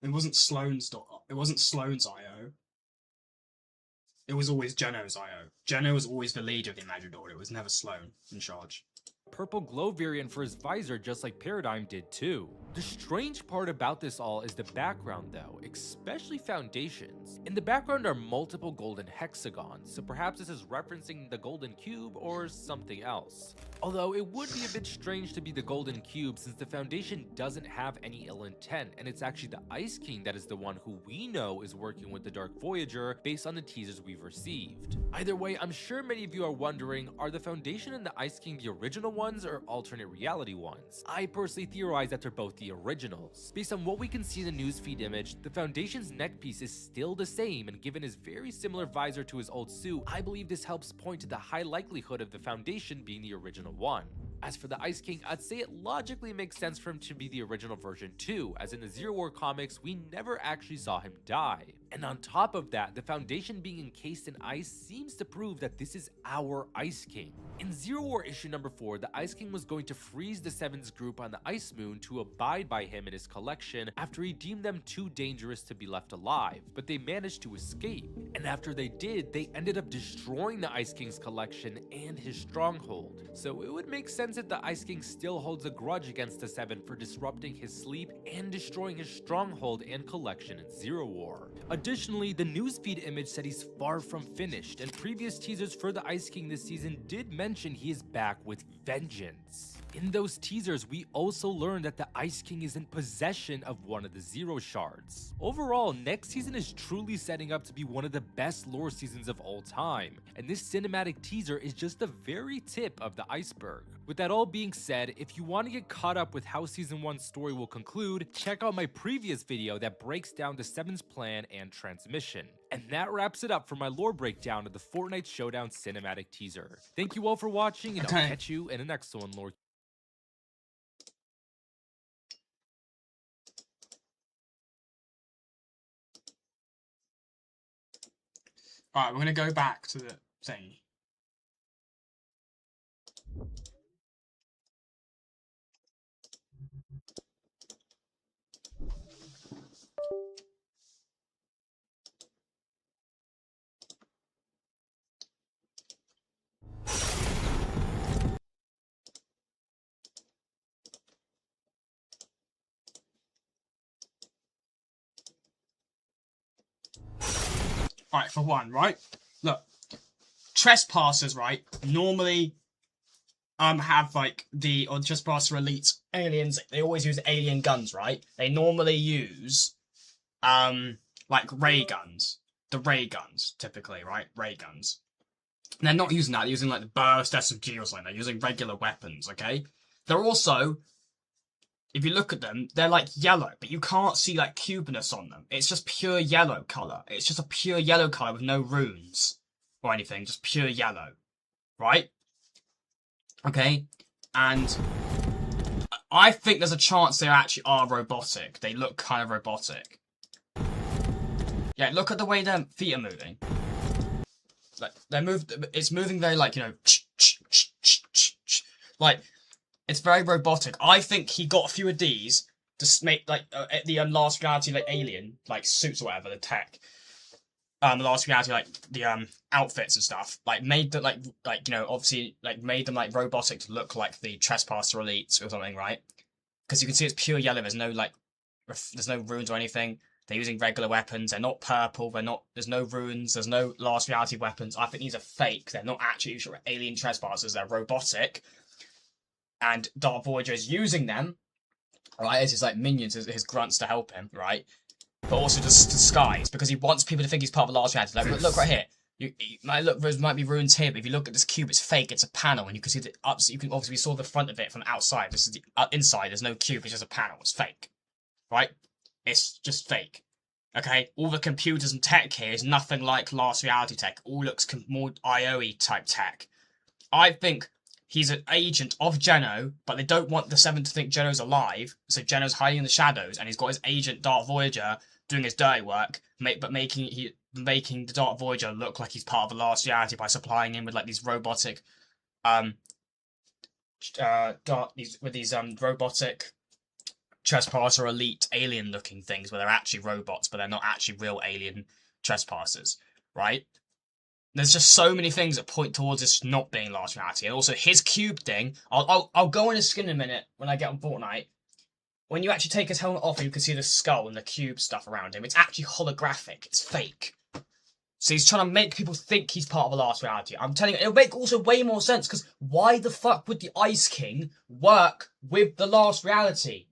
It wasn't Sloan's IO. It was always Geno's IO. Geno was always the leader of the Imagined Order. It was never Sloan in charge. purple glow variant for his visor, just like Paradigm did too. The strange part about this all is the background though, especially Foundation's. In the background are multiple golden hexagons, so perhaps this is referencing the golden cube or something else. Although it would be a bit strange to be the golden cube since the Foundation doesn't have any ill intent, and it's actually the Ice King that is the one who we know is working with the Dark Voyager based on the teasers we've received. Either way, I'm sure many of you are wondering, are the Foundation and the Ice King the original ones or alternate reality ones? I personally theorize that they're both the originals. Based on what we can see in the newsfeed image, the Foundation's neck piece is still the same, and given his very similar visor to his old suit, I believe this helps point to the high likelihood of the Foundation being the original one. As for the Ice King, I'd say it logically makes sense for him to be the original version too, as in the Zero War comics, we never actually saw him die. And on top of that, the Foundation being encased in ice seems to prove that this is our Ice King. In Zero War issue number 4, the Ice King was going to freeze the Seven's group on the Ice Moon to abide by him and his collection after he deemed them too dangerous to be left alive, but they managed to escape. And after they did, they ended up destroying the Ice King's collection and his stronghold. So it would make sense if the Ice King still holds a grudge against the Seven for disrupting his sleep and destroying his stronghold and collection in Zero War. Additionally, the newsfeed image said he's far from finished, and previous teasers for the Ice King this season did mention he is back with vengeance. In those teasers, we also learned that the Ice King is in possession of one of the Zero Shards. Overall, next season is truly setting up to be one of the best lore seasons of all time, and this cinematic teaser is just the very tip of the iceberg. With that all being said, if you want to get caught up with how Season 1's story will conclude, check out my previous video that breaks down the Seven's plan and transmission. And that wraps it up for my lore breakdown of the Fortnite Showdown cinematic teaser. Thank you all for watching, and I'll catch you in the next one, lore. Alright, we're gonna go back to the thing. Alright, for one, right? Look, trespassers, right, normally have like or trespasser elites, aliens, they always use alien guns, right? They normally use like ray guns. The ray guns, typically, right? Ray guns. And they're not using that, they're using like the burst SMG or something, they're using regular weapons, okay? They're also, if you look at them, they're like yellow, but you can't see like cubeness on them. It's just pure yellow colour. It's just a pure yellow colour with no runes or anything, just pure yellow, right? Okay, and I think there's a chance they actually are robotic. They look kind of robotic. Yeah, look at the way their feet are moving. Like it's moving very like, you know, like it's very robotic. I think he got a few of these to make like the last reality like alien like suits or whatever, the tech. The last reality like the outfits and stuff, like made them like you know, obviously like made them like robotic to look like the Trespasser elites or something, right? Because you can see it's pure yellow. There's no like there's no runes or anything. They're using regular weapons. They're not purple. They're not. There's no runes. There's no last reality weapons. I think these are fake. They're not actually alien trespassers. They're robotic. And Darth Voyager is using them, right, as his like minions, as his grunts to help him, right? But also just disguise because he wants people to think he's part of the last reality. Like, look right here. You might look. There might be runes here, but if you look at this cube, it's fake. It's a panel, and you can see the ups. You can obviously we saw the front of it from outside. This is the inside. There's no cube. It's just a panel. It's fake, right? It's just fake. Okay, all the computers and tech here is nothing like last reality tech. All looks more IO-y type tech. I think he's an agent of Geno, but they don't want the Seven to think Geno's alive, so Geno's hiding in the shadows, and he's got his agent Darth Voyager doing his dirty work, but making the Darth Voyager look like he's part of the last reality by supplying him with like these robotic, robotic Trespasser elite alien looking things where they're actually robots but they're not actually real alien trespassers, right? There's just so many things that point towards this not being last reality. And also his cube thing, I'll go on his skin in a minute when I get on Fortnite. When you actually take his helmet off, you can see the skull and the cube stuff around him. It's actually holographic. It's fake. So he's trying to make people think he's part of the last reality. I'm telling you, it'll make also way more sense because why the fuck would the Ice King work with the last reality?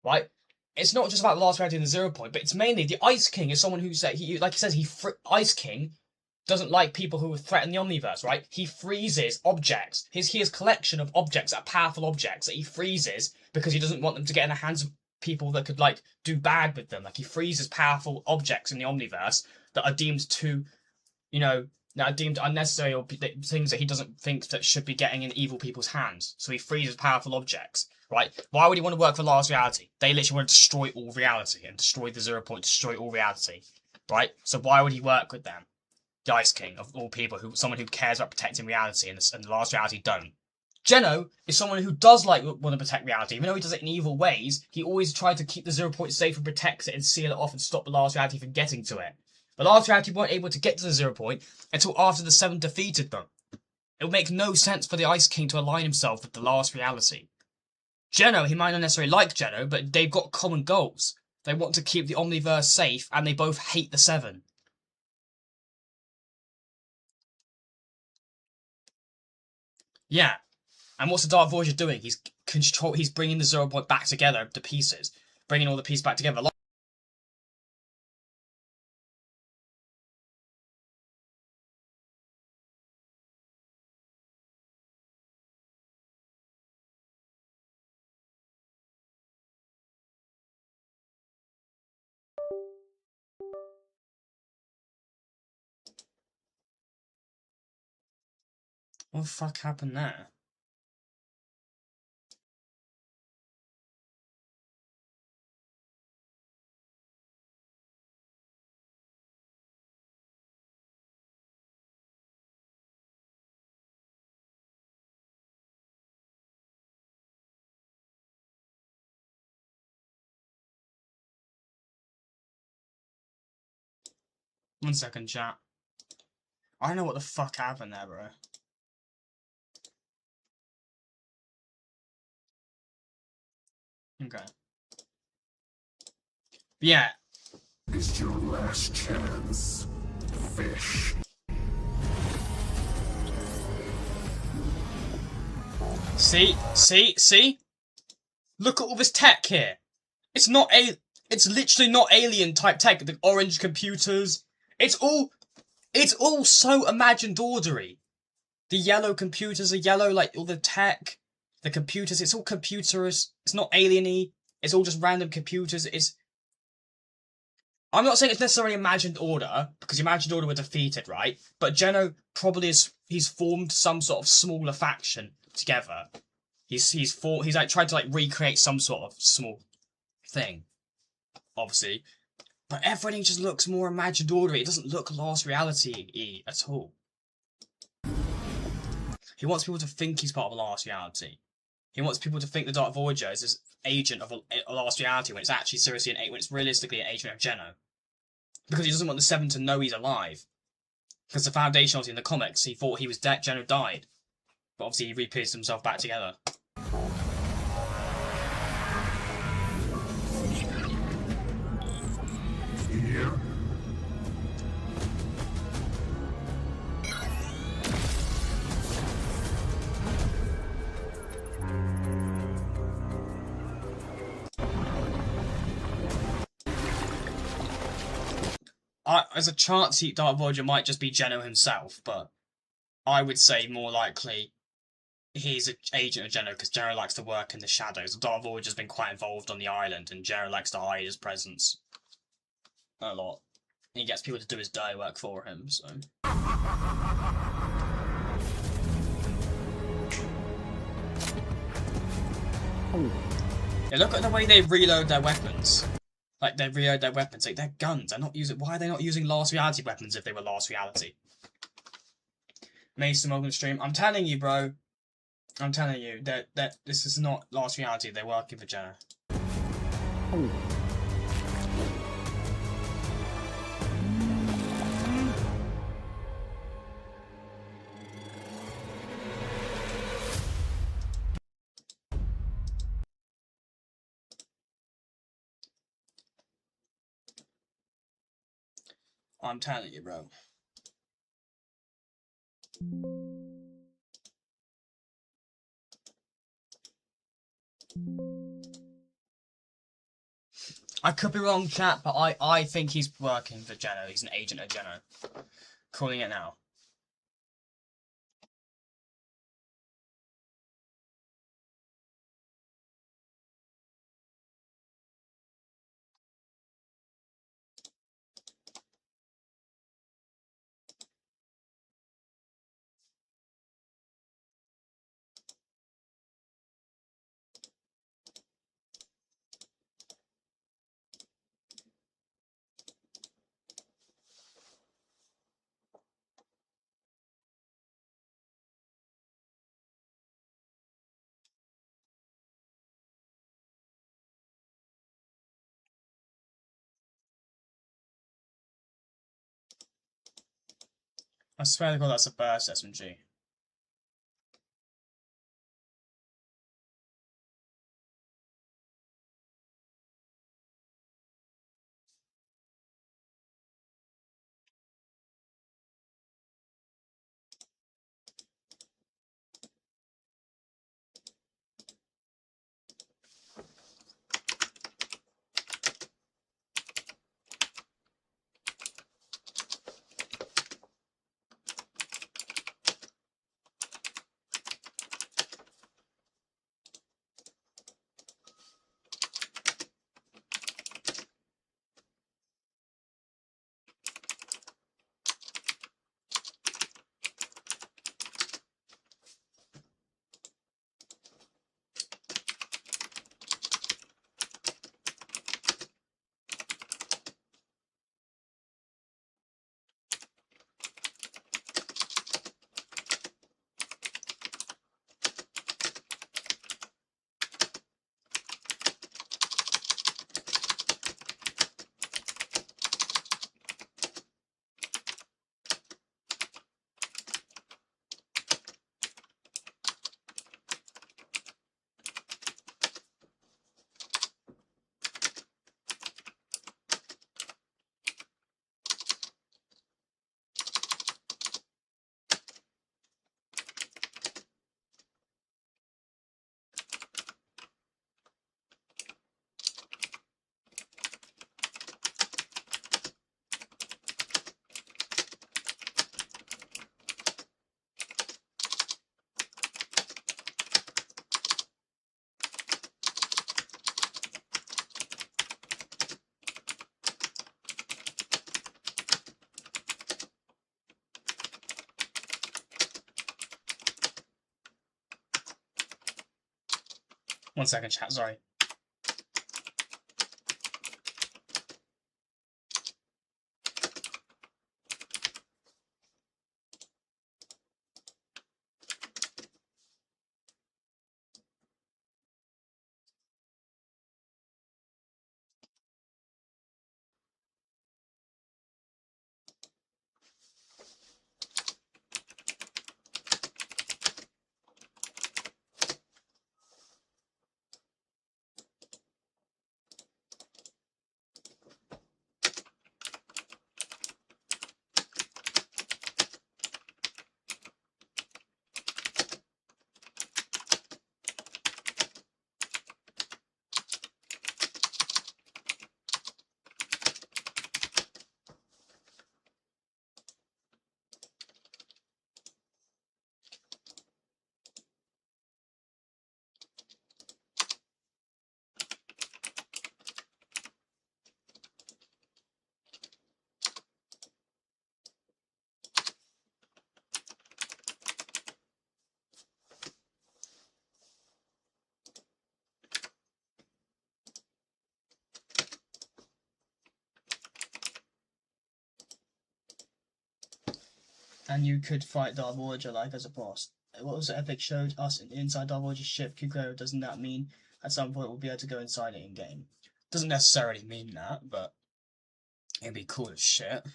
Right? It's not just about the last reality and the 0 point, but it's mainly the Ice King is someone who said like he says Ice King doesn't like people who threaten the Omniverse, right? He freezes objects. He has collection of objects that are powerful objects that he freezes because he doesn't want them to get in the hands of people that could like do bad with them. Like he freezes powerful objects in the Omniverse that are deemed to, you know, that are deemed unnecessary or things that he doesn't think that should be getting in evil people's hands. So he freezes powerful objects. Right? Why would he want to work for last reality? They literally want to destroy all reality and destroy the 0 point, destroy all reality. Right? So why would he work with them? The Ice King, of all people, someone who cares about protecting reality and the last reality don't. Geno is someone who does want to protect reality. Even though he does it in evil ways, he always tries to keep the 0 point safe and protects it and seal it off and stop the last reality from getting to it. The last reality weren't able to get to the 0 point until after the Seven defeated them. It would make no sense for the Ice King to align himself with the last reality. Geno, he might not necessarily like Geno, but they've got common goals. They want to keep the Omniverse safe, and they both hate the Seven. Yeah. And what's the Darth Voyager doing? He's bringing the 0 point back together, the pieces. Bringing all the pieces back together. What the fuck happened there? One second, chat. I don't know what the fuck happened there, bro. Okay. Yeah. Is your last chance, fish. See? Look at all this tech here. It's literally not alien type tech. The orange computers. It's all so imagined ordery. The yellow computers are yellow, like all the tech. The computers, it's all computerist. It's not alien-y. It's all just random computers. I'm not saying it's necessarily imagined order, because imagined order were defeated, right? But Geno probably he's formed some sort of smaller faction together. He's like tried to like recreate some sort of small thing, obviously, but everything just looks more imagined order-y. It doesn't look Last Reality-y at all. He wants people to think he's part of a Last Reality. He wants people to think the Dark Voyager is this agent of a Last Reality when it's actually seriously when it's realistically an agent of Geno. Because he doesn't want the Seven to know he's alive. Because the Foundation, obviously in the comics, he thought he was dead, Geno died. But obviously he repieced himself back together. Here. There's a chance Dark Voyager might just be Geno himself, but I would say more likely he's an agent of Geno because Geno likes to work in the shadows. Dark Voyager's been quite involved on the island, and Geno likes to hide his presence a lot. He gets people to do his dirty work for him, so. Yeah, look at the way they reload their weapons. Like, they reload their weapons. Like, they're guns. They're not using. Why are they not using Last Reality weapons if they were Last Reality? Mason Morgan stream. I'm telling you, bro. I'm telling you that this is not Last Reality. They're working for Jenna. I'm telling you, bro. I could be wrong, chat, but I think he's working for Geno. He's an agent of Geno. Calling it now. I swear to God, that's a burst SMG. 1 second, chat, sorry. And you could fight Darth Voyager like as a boss. What was it Epic showed us inside Darth Voyager's ship, Kiko? Doesn't that mean at some point we'll be able to go inside it in game? Doesn't necessarily mean that, but it'd be cool as shit.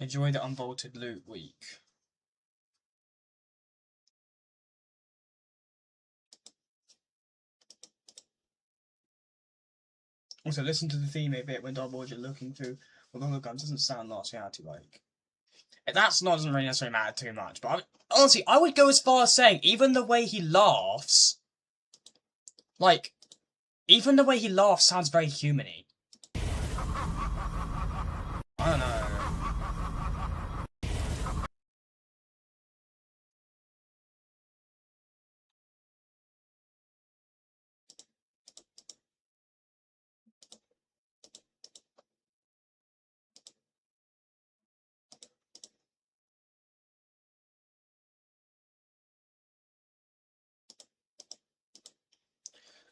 Enjoy the unvaulted loot week. Also, listen to the theme a bit when Darth Voyager looking through with holograms doesn't sound last reality like. That's not doesn't really necessarily matter too much, but honestly, I would go as far as saying even the way he laughs, like, even the way he laughs sounds very human-y. I don't know.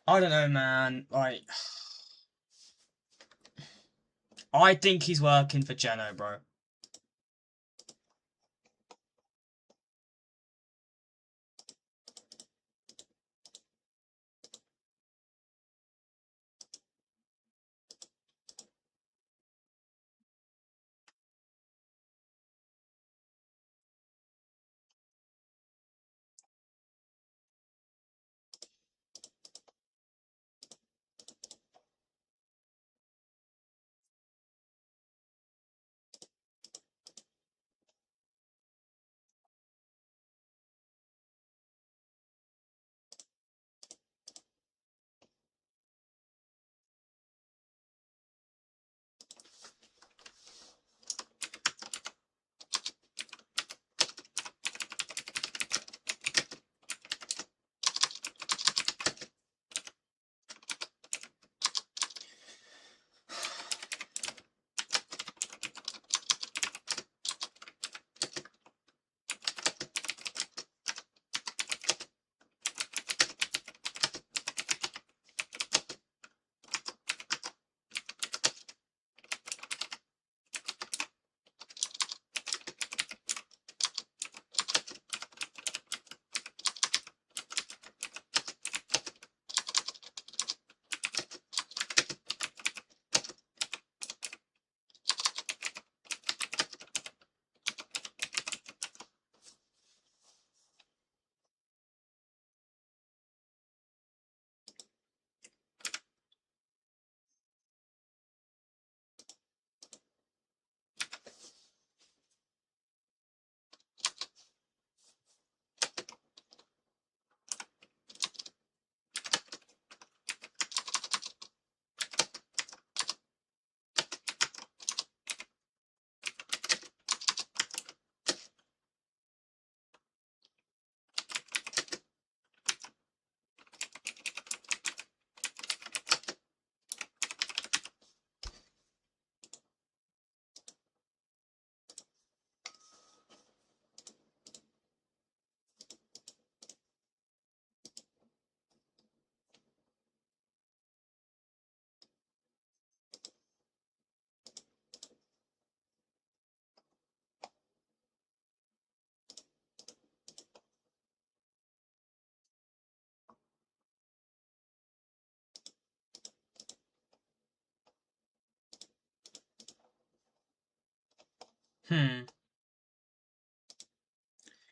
I don't know, man. Like, I think he's working for Geno, bro.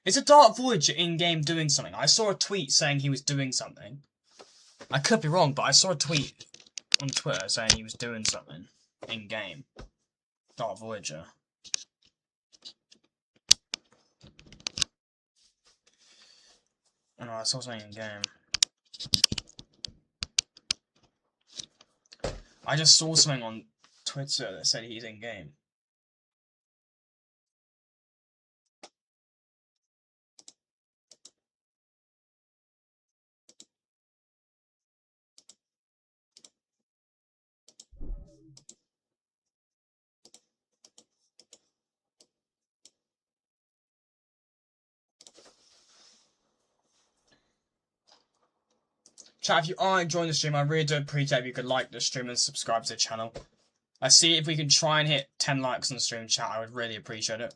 Is a Dark Voyager in-game doing something? I saw a tweet saying he was doing something. I could be wrong, but I saw a tweet on Twitter saying he was doing something in-game. Dark Voyager. Oh, no, I saw something in-game. I just saw something on Twitter that said he's in-game. Chat, if you are enjoying the stream, I really do appreciate if you could like the stream and subscribe to the channel. I see if we can try and hit 10 likes on the stream, chat, I would really appreciate it.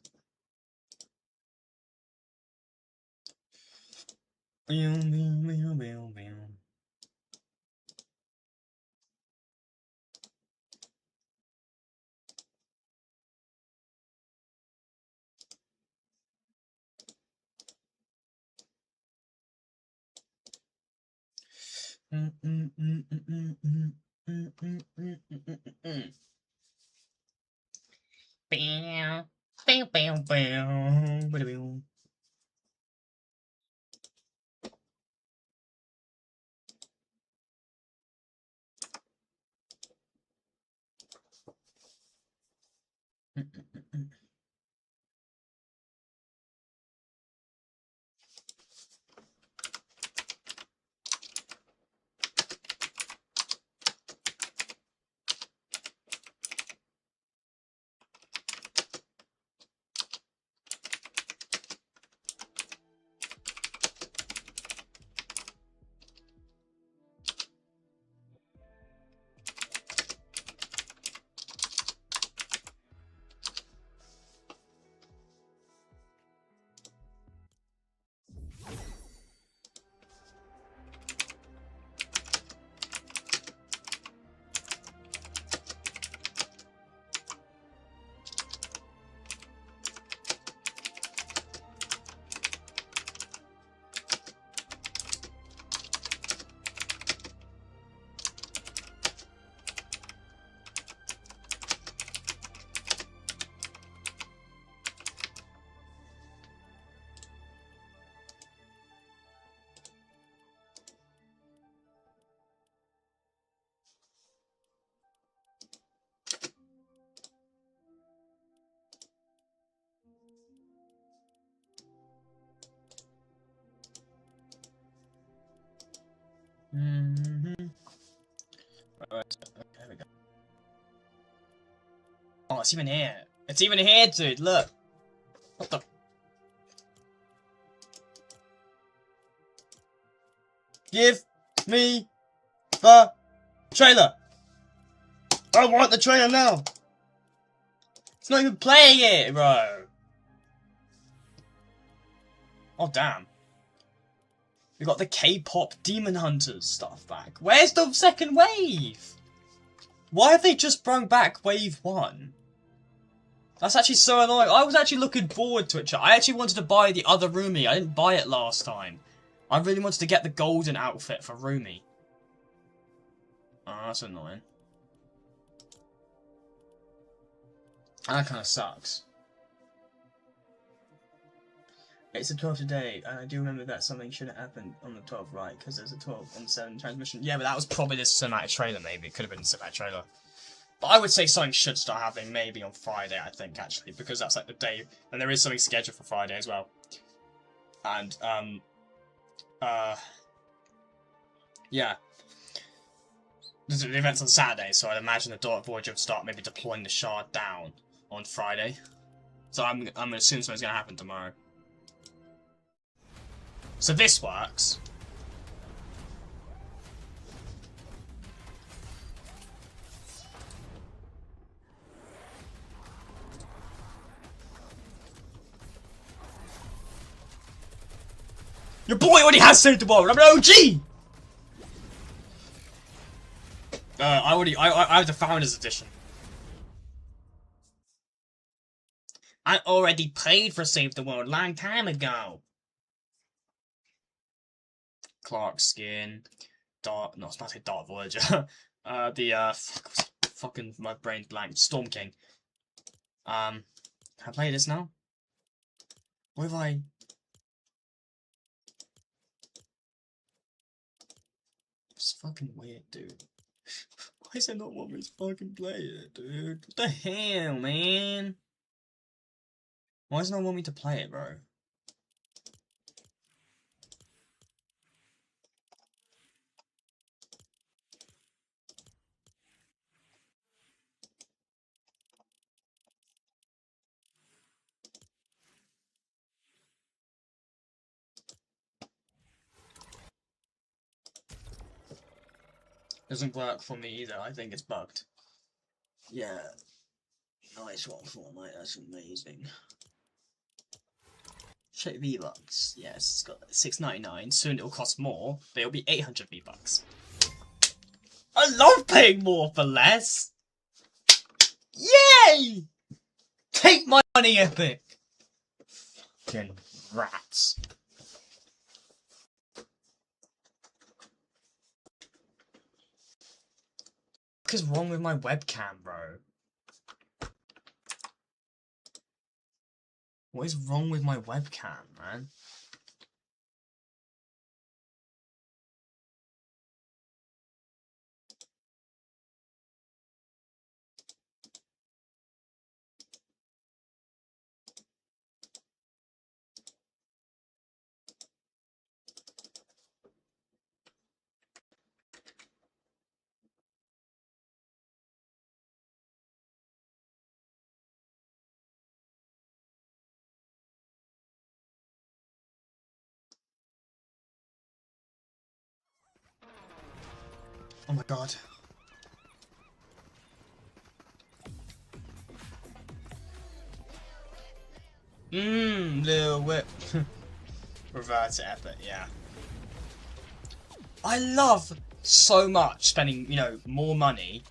Right, there we go. Oh, it's even here. It's even here, dude. Look. What the? Give me the trailer. I want the trailer now. It's not even playing it, bro. Oh, damn. We got the K-pop Demon Hunters stuff back. Where's the second wave? Why have they just brought back wave 1? That's actually so annoying. I was actually looking forward to it. I actually wanted to buy the other Rumi. I didn't buy it last time. I really wanted to get the golden outfit for Rumi. Oh, that's annoying. That kind of sucks. It's the 12th today, and I do remember that something should have happened on the 12th, right? Because there's a 12 on 7 transmission. Yeah, but that was probably this cinematic trailer, maybe. It could have been a cinematic trailer. But I would say something should start happening maybe on Friday, I think, actually. Because that's like the day, and there is something scheduled for Friday as well. And, yeah. The event's on Saturday, so I'd imagine the Dark Voyager would start maybe deploying the shard down on Friday. So I'm gonna assume something's gonna happen tomorrow. So this works. Your boy already has saved the world. I'm an OG. I have the Founders Edition. I already paid for Save the World long time ago. Clark skin. Dark. No, I was about to say Dark Voyager. Fucking my brain blank. Storm King. Can I play this now? What have I? It's fucking weird, dude. Why does it not want me to fucking play it, dude? What the hell, man? Why does it not want me to play it, bro? Doesn't work for me either. I think it's bugged. Yeah. Nice one, Fortnite. That's amazing. Check V-Bucks. Yes, it's got $6.99. Soon it'll cost more, but it'll be 800 V-Bucks. I love paying more for less! Yay! Take my money, Epic! Fucking rats. What is wrong with my webcam, bro? What is wrong with my webcam, man? Oh my god. Little whip. Revert to Epic, yeah. I love so much spending, you know, more money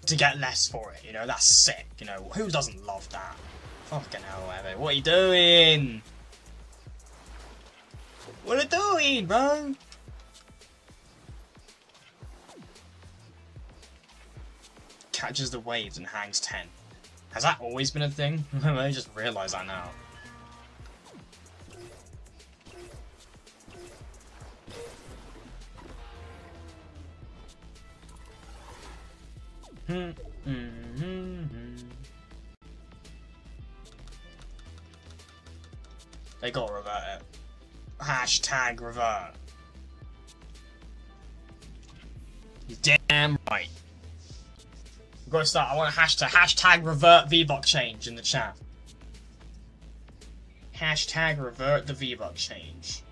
to get less for it, you know, that's sick, you know, who doesn't love that? Fucking hell, Epic, what are you doing? What are you doing, bro? Catches the waves and hangs 10. Has that always been a thing? I just realised that now. They gotta revert it. Hashtag revert. You're damn right. We've got to start. I want a hashtag revert VBuck change in the chat. Hashtag revert the VBuck change.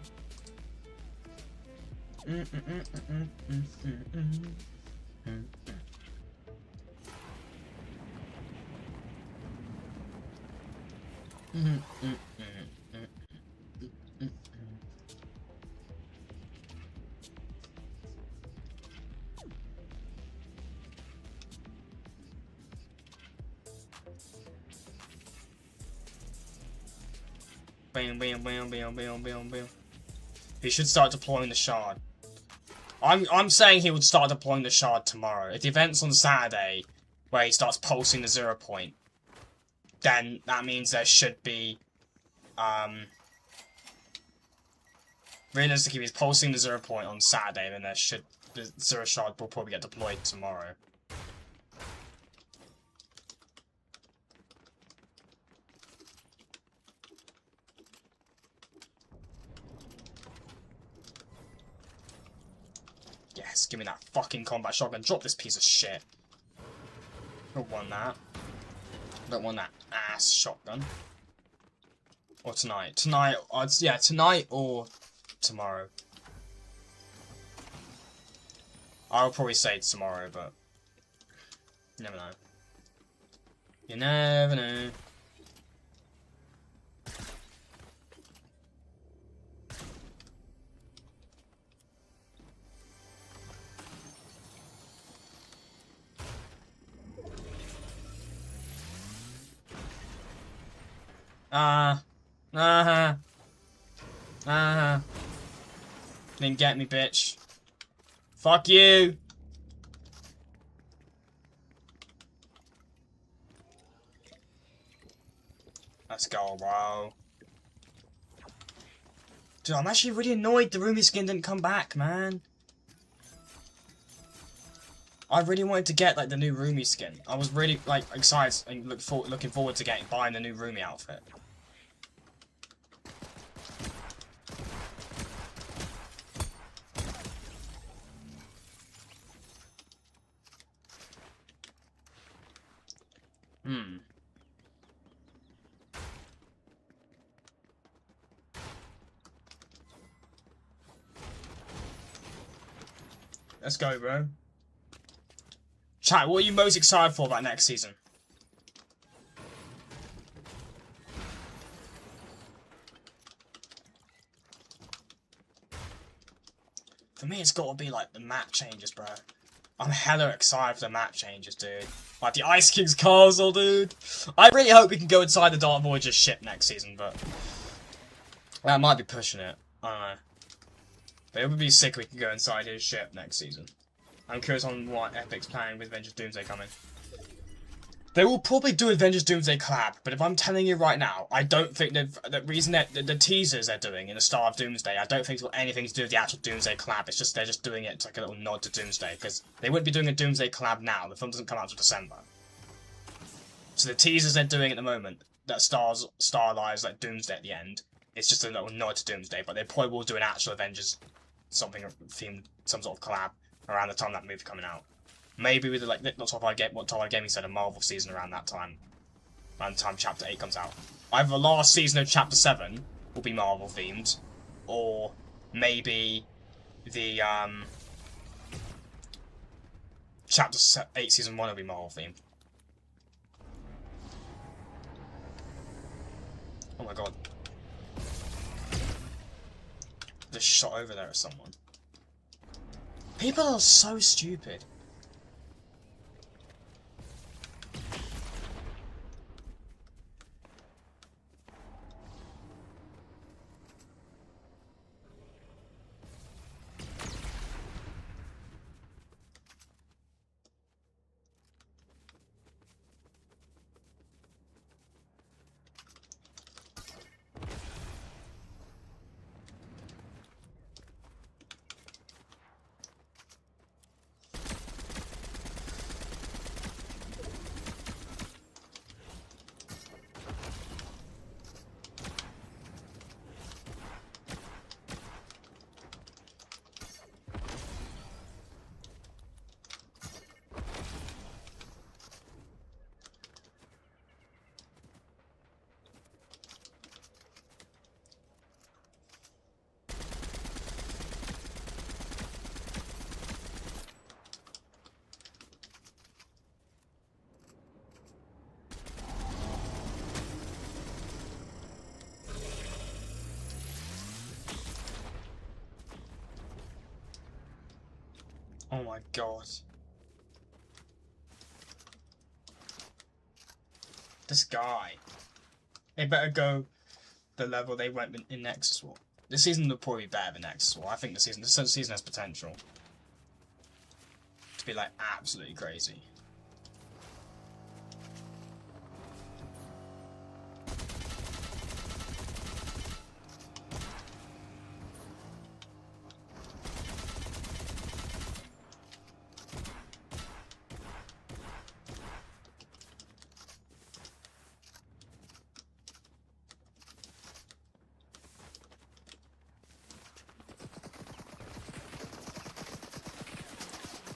Bam, bam, bam, bam, bam, bam, bam. He should start deploying the shard. I'm saying he would start deploying the shard tomorrow. If the event's on Saturday, where he starts pulsing the 0 point, then that means there should be, realistically, if he's pulsing the 0 point on Saturday, then the 0 shard will probably get deployed tomorrow. Yes, give me that fucking combat shotgun. Drop this piece of shit. Don't want that. Don't want that ass shotgun. Or tonight. Tonight, yeah, tonight or tomorrow. I'll probably say tomorrow, but you never know. You never know. Uh-huh. Uh-huh. Didn't get me, bitch. Fuck you. Let's go, bro. Dude, I'm actually really annoyed the Rumi skin didn't come back, man. I really wanted to get, like, the new Rumi skin. I was really, like, excited and looking forward to buying the new Rumi outfit. Let's go, bro. Chat, what are you most excited for about next season? For me, it's got to be, like, the map changes, bro. I'm hella excited for the map changes, dude. Like, the Ice King's castle, dude. I really hope we can go inside the Dark Voyager's ship next season, but... I might be pushing it. I don't know. But it would be sick if we could go inside his ship next season. I'm curious on what Epic's planning with Avengers Doomsday coming. They will probably do Avengers Doomsday collab, but if I'm telling you right now, I don't think the reason that the teasers they're doing in the Star of Doomsday, I don't think it's got anything to do with the actual Doomsday collab. It's just they're just doing it to like a little nod to Doomsday, because they wouldn't be doing a Doomsday collab now. The film doesn't come out until December. So the teasers they're doing at the moment, that stylized like Doomsday at the end, it's just a little nod to Doomsday, but they probably will do an actual Avengers something themed, some sort of collab around the time that movie coming out. Maybe with like what Twilight Gaming said, a Marvel season around that time. Around the time Chapter 8 comes out. Either the last season of Chapter 7 will be Marvel themed, or maybe the Chapter 8 Season 1 will be Marvel themed. Oh my god. Just shot over there at someone. People are so stupid. Oh my god. This guy. They better go the level they went in Nexus War. This season will probably be better than Nexus War. I think this season has potential to be like absolutely crazy.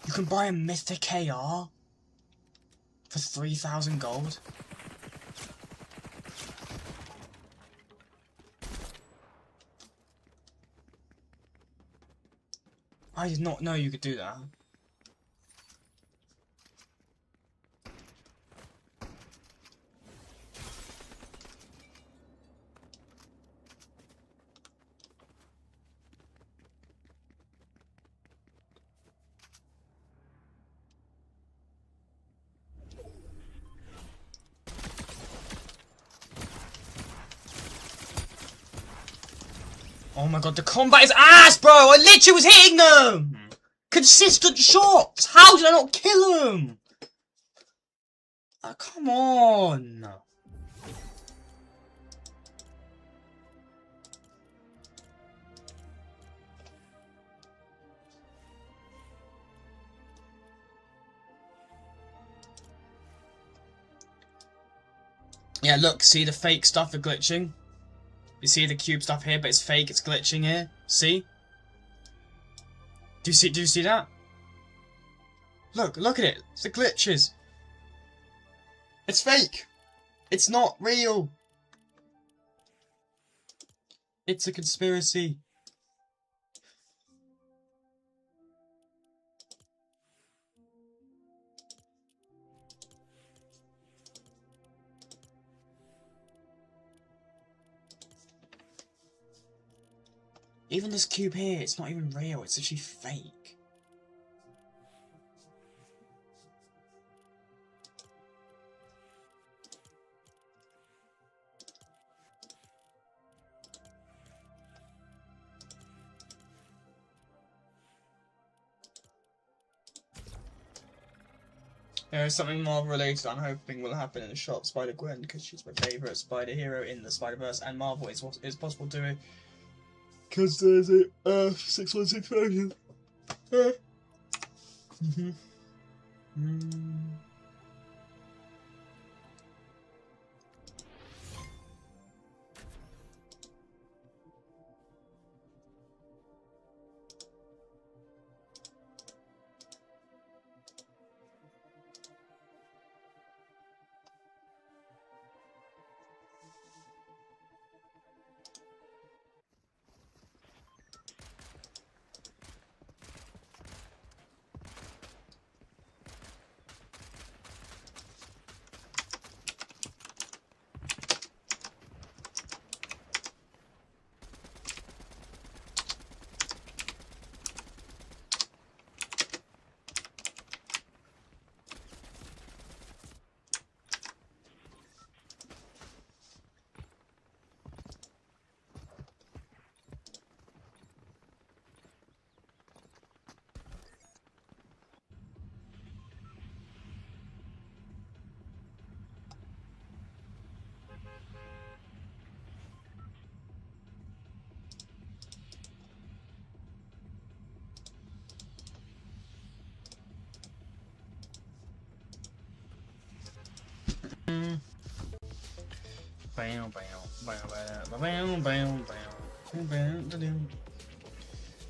You can buy a Mythic AR for 3,000 gold. I did not know you could do that. Oh my god, the combat is ass, bro! I literally was hitting them! Consistent shots! How did I not kill them? Oh, come on! Yeah, look, see the fake stuff are glitching? You see the cube stuff here, but it's fake, it's glitching here. See? Do you see that? Look at it. It's the glitches. It's fake. It's not real. It's a conspiracy. Even this cube here, it's not even real. It's actually fake. There is something Marvel related I'm hoping will happen in the shop. Spider-Gwen, because she's my favourite spider hero in the Spider-Verse, and Marvel is what is possible to do. Because there's a 616 version.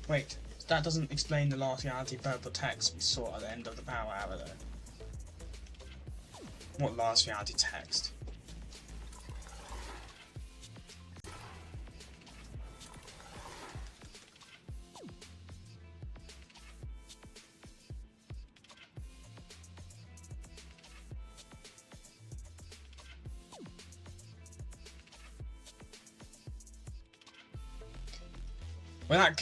Wait, that doesn't explain the last reality purple text we saw at the end of the power hour though. What last reality text? Well, that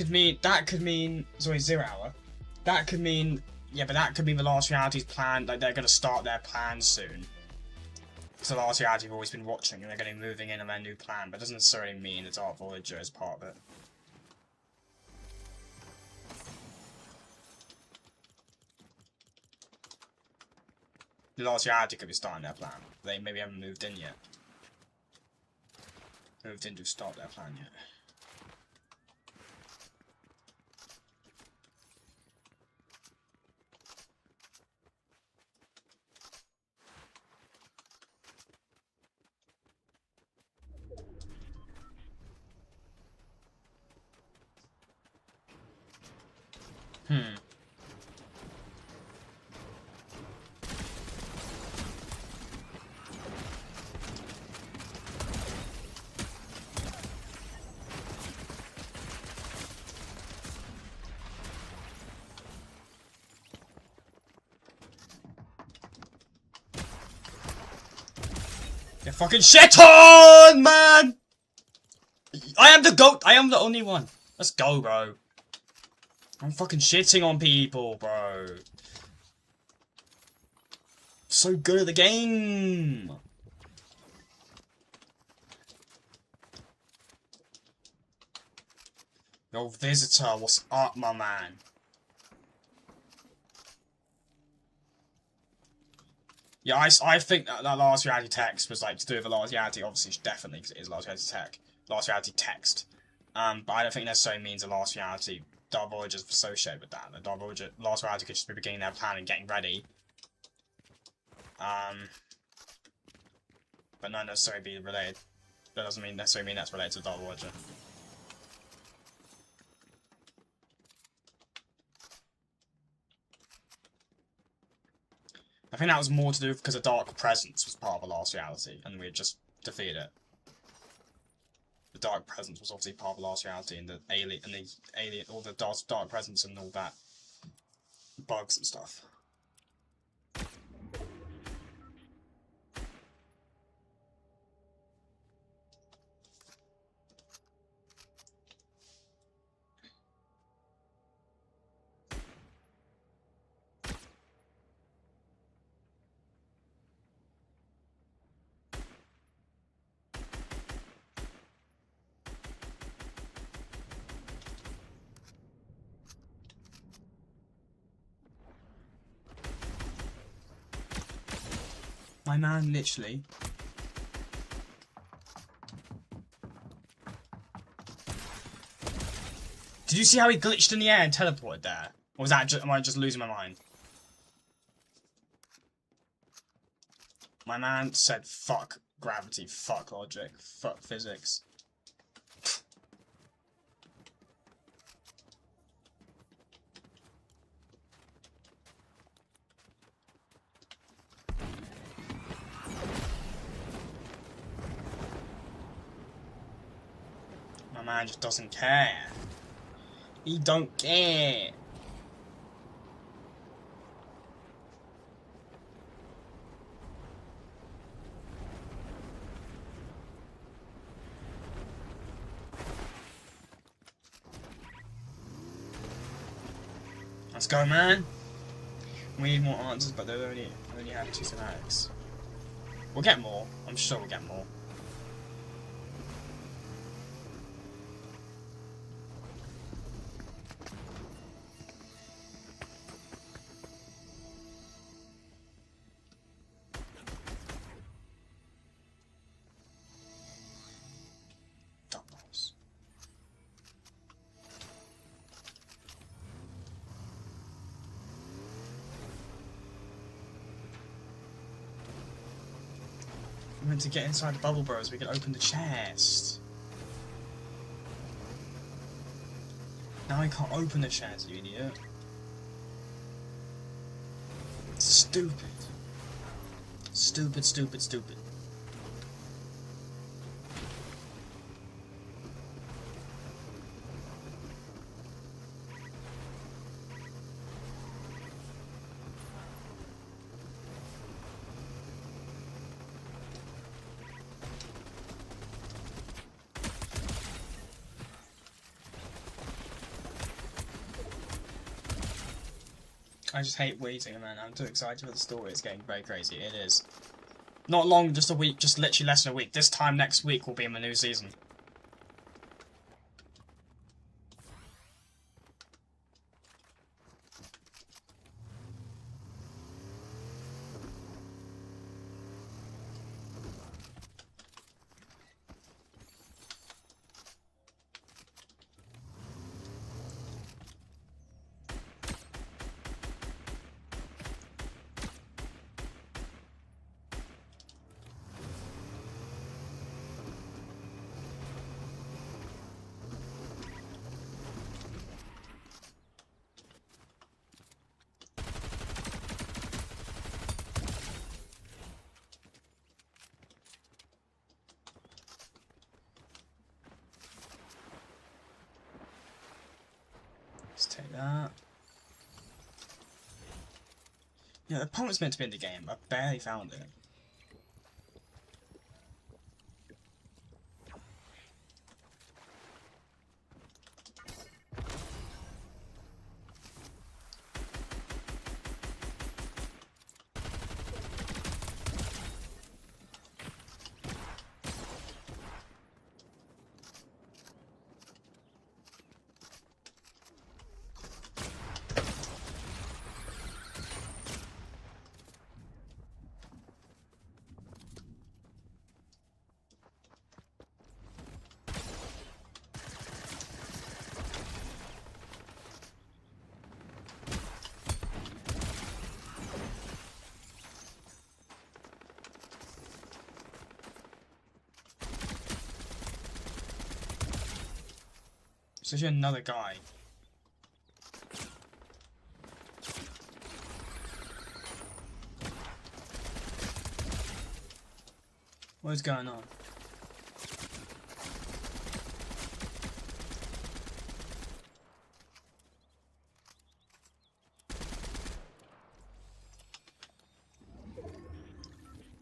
could mean, sorry, 0 hour. That could mean, yeah, but that could mean the last reality's plan, like they're going to start their plan soon. So the last reality have always been watching and they're going to be moving in on their new plan, but it doesn't necessarily mean the Dark Voyager is part of it. The last reality could be starting their plan. They maybe haven't moved in yet. Moved in to start their plan yet. Get fucking shit on, man! I am the GOAT! I am the only one. Let's go, bro. I'm fucking shitting on people, bro. So good at the game. Yo, visitor, what's up, my man? Yeah, I think that last reality text was like to do with the last reality. Obviously, definitely, because it is last reality text. But I don't think necessarily means the last reality. Dark Voyager is associated with that. The Dark Voyager last reality could just be beginning their plan and getting ready. But not necessarily be related. That doesn't necessarily mean that's related to Dark Voyager. I think that was more to do because the Dark Presence was part of the last reality, and we had just defeated it. The Dark Presence was obviously part of the last reality, and the alien, all the Dark Presence and all that bugs and stuff. My man, literally. Did you see how he glitched in the air and teleported there? Or was that just, am I just losing my mind? My man said, fuck gravity, fuck logic, fuck physics. My man just doesn't care. He don't care. Let's go, man. We need more answers, but they only have 2 schematics. We'll get more. I'm sure we'll get more. Doubles. We meant to get inside the bubble, bros. We could open the chest. Now we can't open the chest, you idiot. Stupid. Stupid, stupid, stupid. I just hate waiting, man. I'm too excited for the story. It's getting very crazy. It is. Not long, just a week, just literally less than a week. This time next week will be in the new season. Let's take that. Yeah, the opponent's meant to be in the game. I barely found it. So you're another guy. What is going on?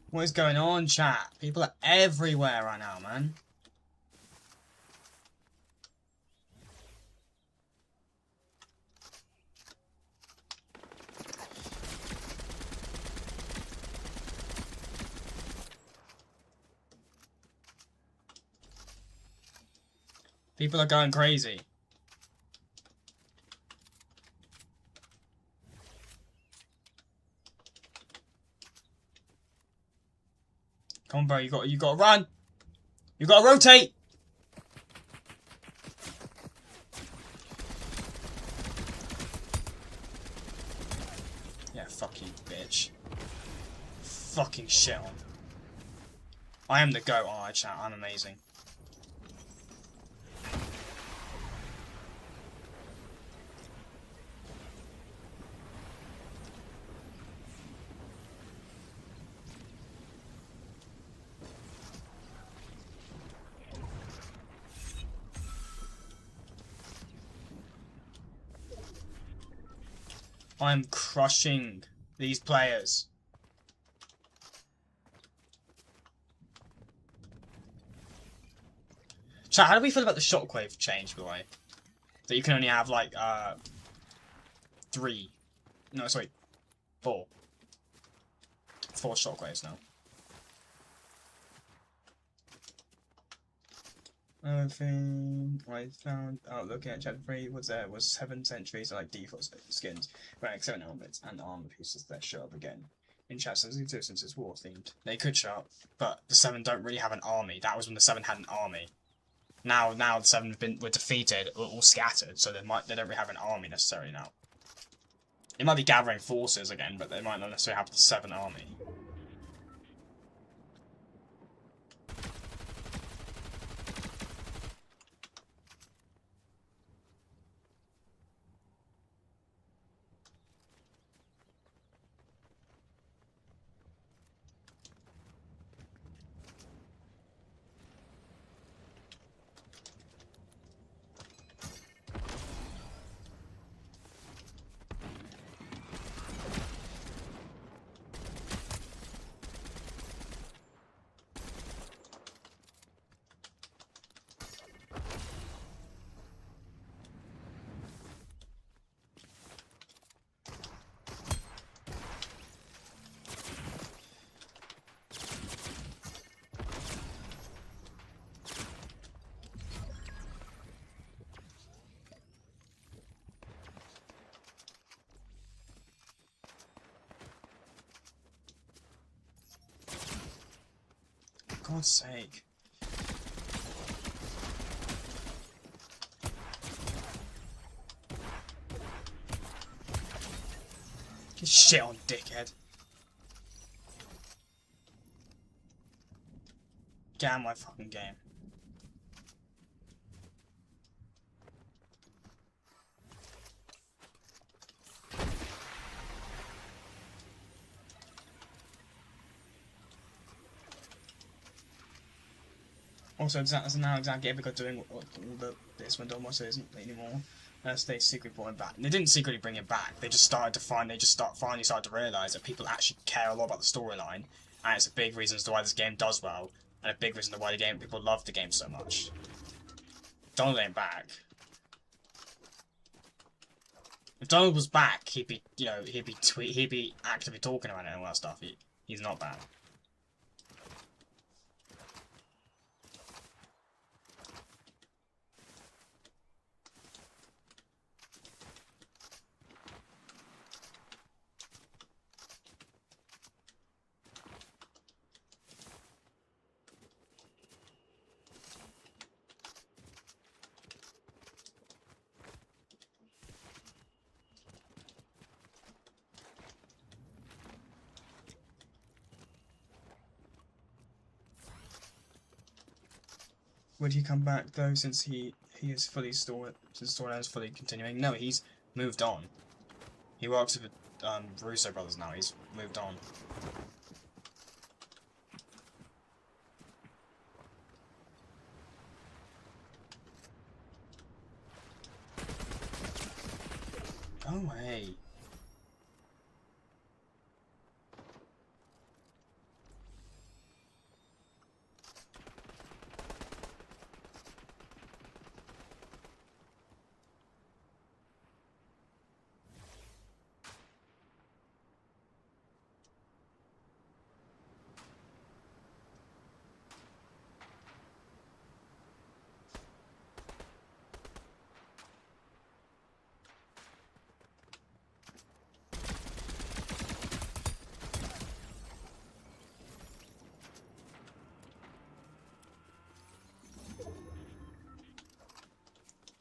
What is going on, chat? People are everywhere right now, man. People are going crazy. Come on, bro, you got to run. You got to rotate. Yeah, fuck you, bitch. Fucking shit on. I am the GOAT, aren't I, chat? I'm amazing. I'm crushing these players. Chat, how do we feel about the shockwave change, by the way? That you can only have, like, 3. No, sorry. 4. 4 shockwaves now. Another thing I found out looking at chapter 3 was there was 7 sentries like default skins, rank 7 helmets and armor pieces that show up again. In chapter 2 since it's war themed. They could show up, but the 7 don't really have an army. That was when the 7 had an army. Now the 7 were defeated or all scattered, so they don't really have an army necessarily now. It might be gathering forces again, but they might not necessarily have the 7 army. For God's sake. Get shit on, dickhead. Get out of my fucking game. Also, that's now exactly Epic are doing all this when Domos isn't anymore. They secretly brought him back. And they didn't secretly bring him back. They just started to finally started to realise that people actually care a lot about the storyline, and it's a big reason as to why this game does well, and a big reason to why people love the game so much. Don't let him back. If Donald was back, he'd be actively talking about it and all that stuff. He's not back. Would he come back though, since he is fully stored. His storyline is fully continuing. No, he's moved on. He works with Russo brothers now. He's moved on. Go away.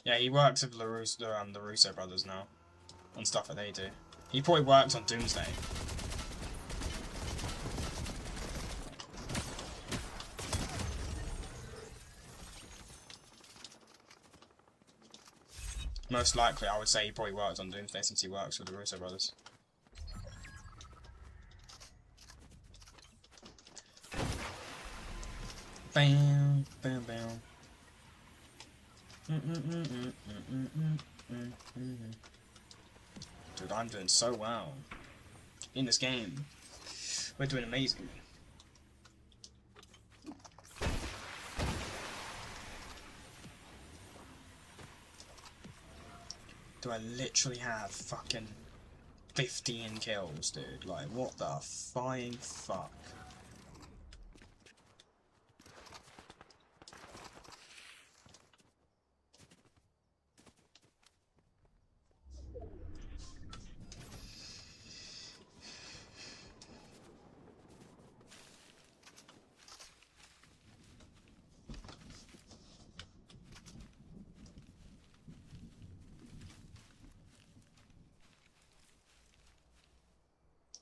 Yeah, he works with the Russo brothers now, on stuff that they do. He probably works on Doomsday. Most likely, I would say he probably works on Doomsday since he works with the Russo brothers. Bam, bam, bam. Dude, I'm doing so well in this game. We're doing amazing. Do I literally have fucking 15 kills, dude? Like, what the flying fuck?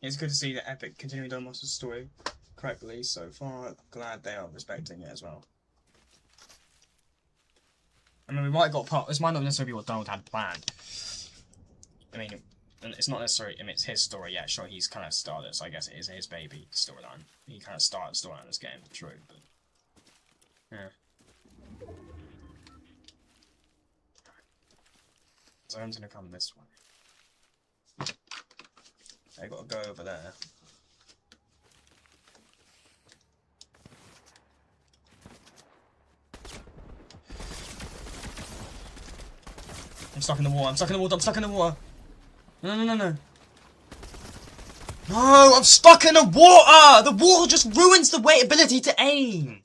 It's good to see that Epic continuing Don Monster's story correctly so far. I'm glad they are respecting it as well. I mean, we might have got part. This might not necessarily be what Donald had planned. I mean, it's not necessarily. I mean, it's his story. Yeah, sure, he's kind of started. So I guess it is his baby storyline. He kind of started the storyline in this game, true, but yeah. Zone's gonna come this way. I gotta go over there. I'm stuck in the water. I'm stuck in the water. I'm stuck in the water. No, no, no, no. No, I'm stuck in the water! The water just ruins the ability to aim.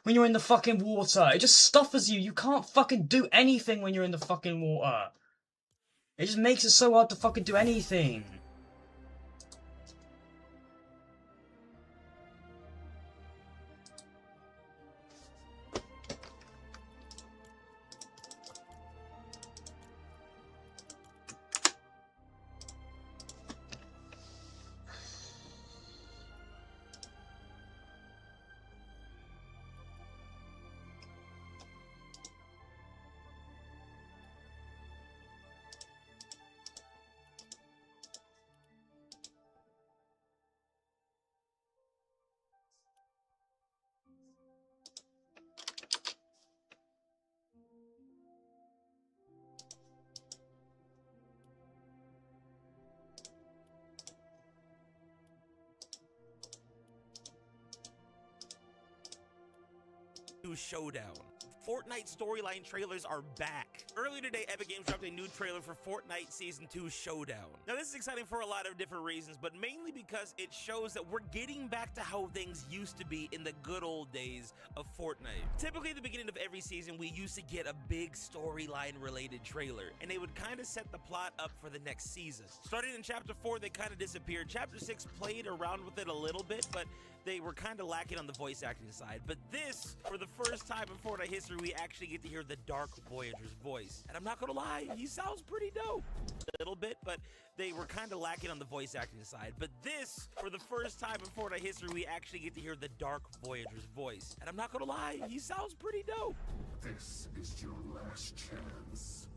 When you're in the fucking water. It just stuffers you. You can't fucking do anything when you're in the fucking water. It just makes it so hard to fucking do anything. Showdown. Fortnite storyline trailers are back. Earlier today, Epic Games dropped a new trailer for Fortnite Season 2 Showdown. Now, this is exciting for a lot of different reasons, but mainly because it shows that we're getting back to how things used to be in the good old days of Fortnite. Typically, at the beginning of every season, we used to get a big storyline related trailer, and they would kind of set the plot up for the next season. Starting in Chapter 4, they kind of disappeared. Chapter 6 played around with it a little bit, but they were kind of lacking on the voice acting side. But this, for the first time in Fortnite history, history, we actually get to hear the Dark Voyager's voice. And I'm not gonna lie, he sounds pretty dope. A little bit, but they were kind of lacking on the voice acting side. But this, for the first time in Fortnite history, we actually get to hear the Dark Voyager's voice. And I'm not gonna lie, he sounds pretty dope. This is your last chance,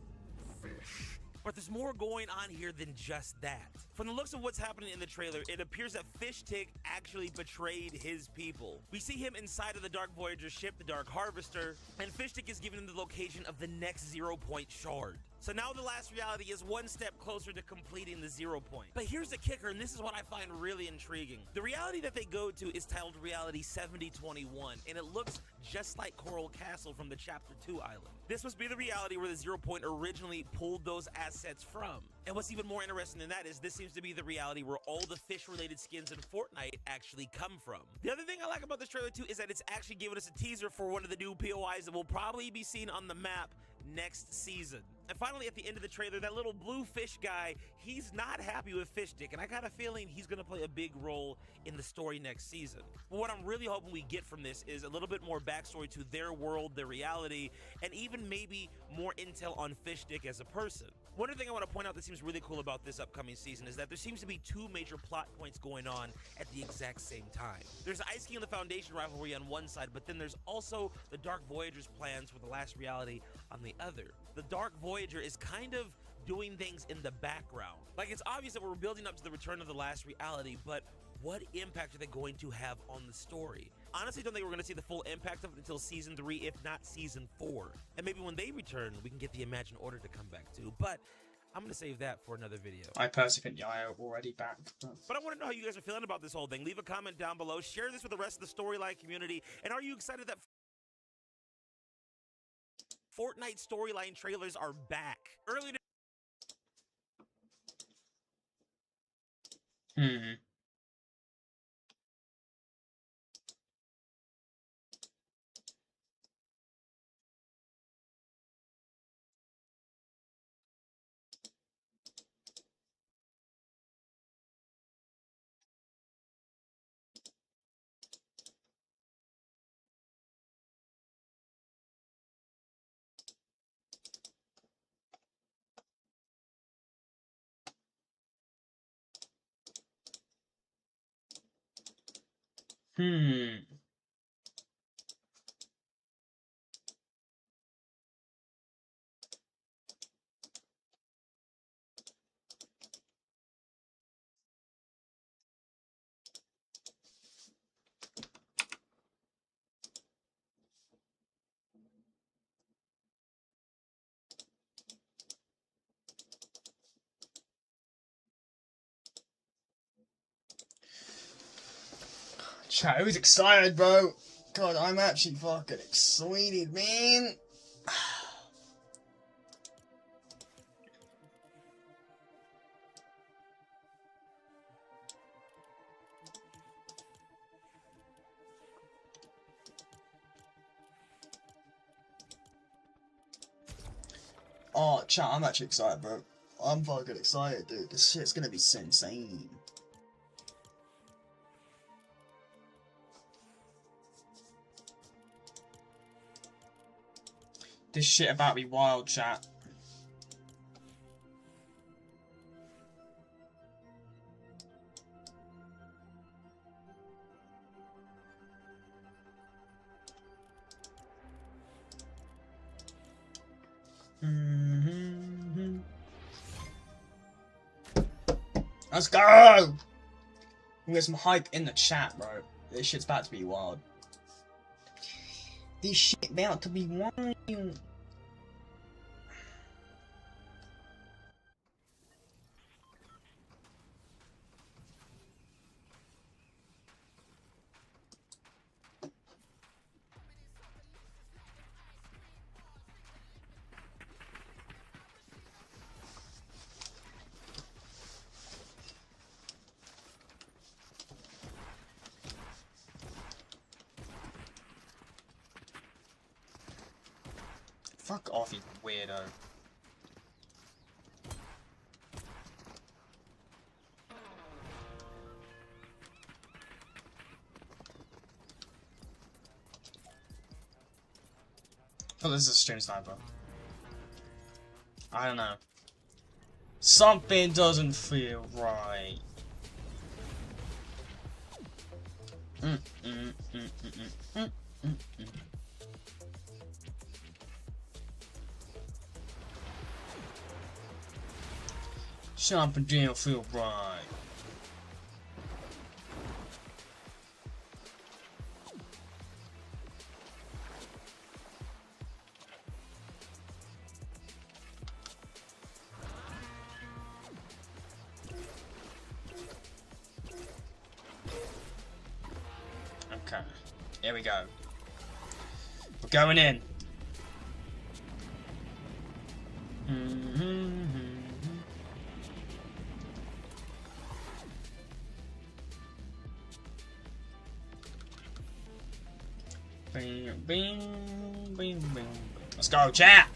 fish. But there's more going on here than just that. From the looks of what's happening in the trailer, it appears that Fish Tick actually betrayed his people. We see him inside of the Dark Voyager ship, the Dark Harvester, and Fish Tick is given him the location of the next 0 point shard. So now the last reality is one step closer to completing the 0 point. But here's the kicker, and this is what I find really intriguing. The reality that they go to is titled Reality 7021, and it looks just like Coral Castle from the Chapter 2 island. This must be the reality where the 0 point originally pulled those assets from. And what's even more interesting than that is this seems to be the reality where all the fish-related skins in Fortnite actually come from. The other thing I like about this trailer too is that it's actually giving us a teaser for one of the new POIs that will probably be seen on the map next season. And finally, at the end of the trailer, that little blue fish guy, he's not happy with Fish Dick, and I got a feeling he's gonna play a big role in the story next season. But what I'm really hoping we get from this is a little bit more backstory to their world, their reality, and even maybe more intel on Fish Dick as a person. One other thing I want to point out that seems really cool about this upcoming season is that there seems to be two major plot points going on at the exact same time. There's Ice King and the Foundation rivalry on one side, but then there's also the Dark Voyager's plans for the last reality on the other. The Dark Voyager is kind of doing things in the background. Like, it's obvious that we're building up to the return of the last reality, but what impact are they going to have on the story? Honestly, don't think we're going to see the full impact of it until season 3, if not season 4. And maybe when they return, we can get the Imagine Order to come back too. But I'm going to save that for another video. I personally think the IO already back. But I want to know how you guys are feeling about this whole thing. Leave a comment down below. Share this with the rest of the storyline community. And are you excited that Fortnite storyline trailers are back? Earlier Chat, who's excited, bro? God, I'm actually fucking excited, man. Oh, chat, I'm actually excited, bro. I'm fucking excited, dude. This shit's gonna be insane. This shit about to be wild, chat. Let's go! We get some hype in the chat, bro. This shit's about to be wild. This shit about to be wild. Fuck off, you weirdo. thought this is a stream sniper. I don't know. Something doesn't feel right. Something don't feel right. Okay, here we go. We're going in. Bing, bing, bing, bing. Let's go, chat.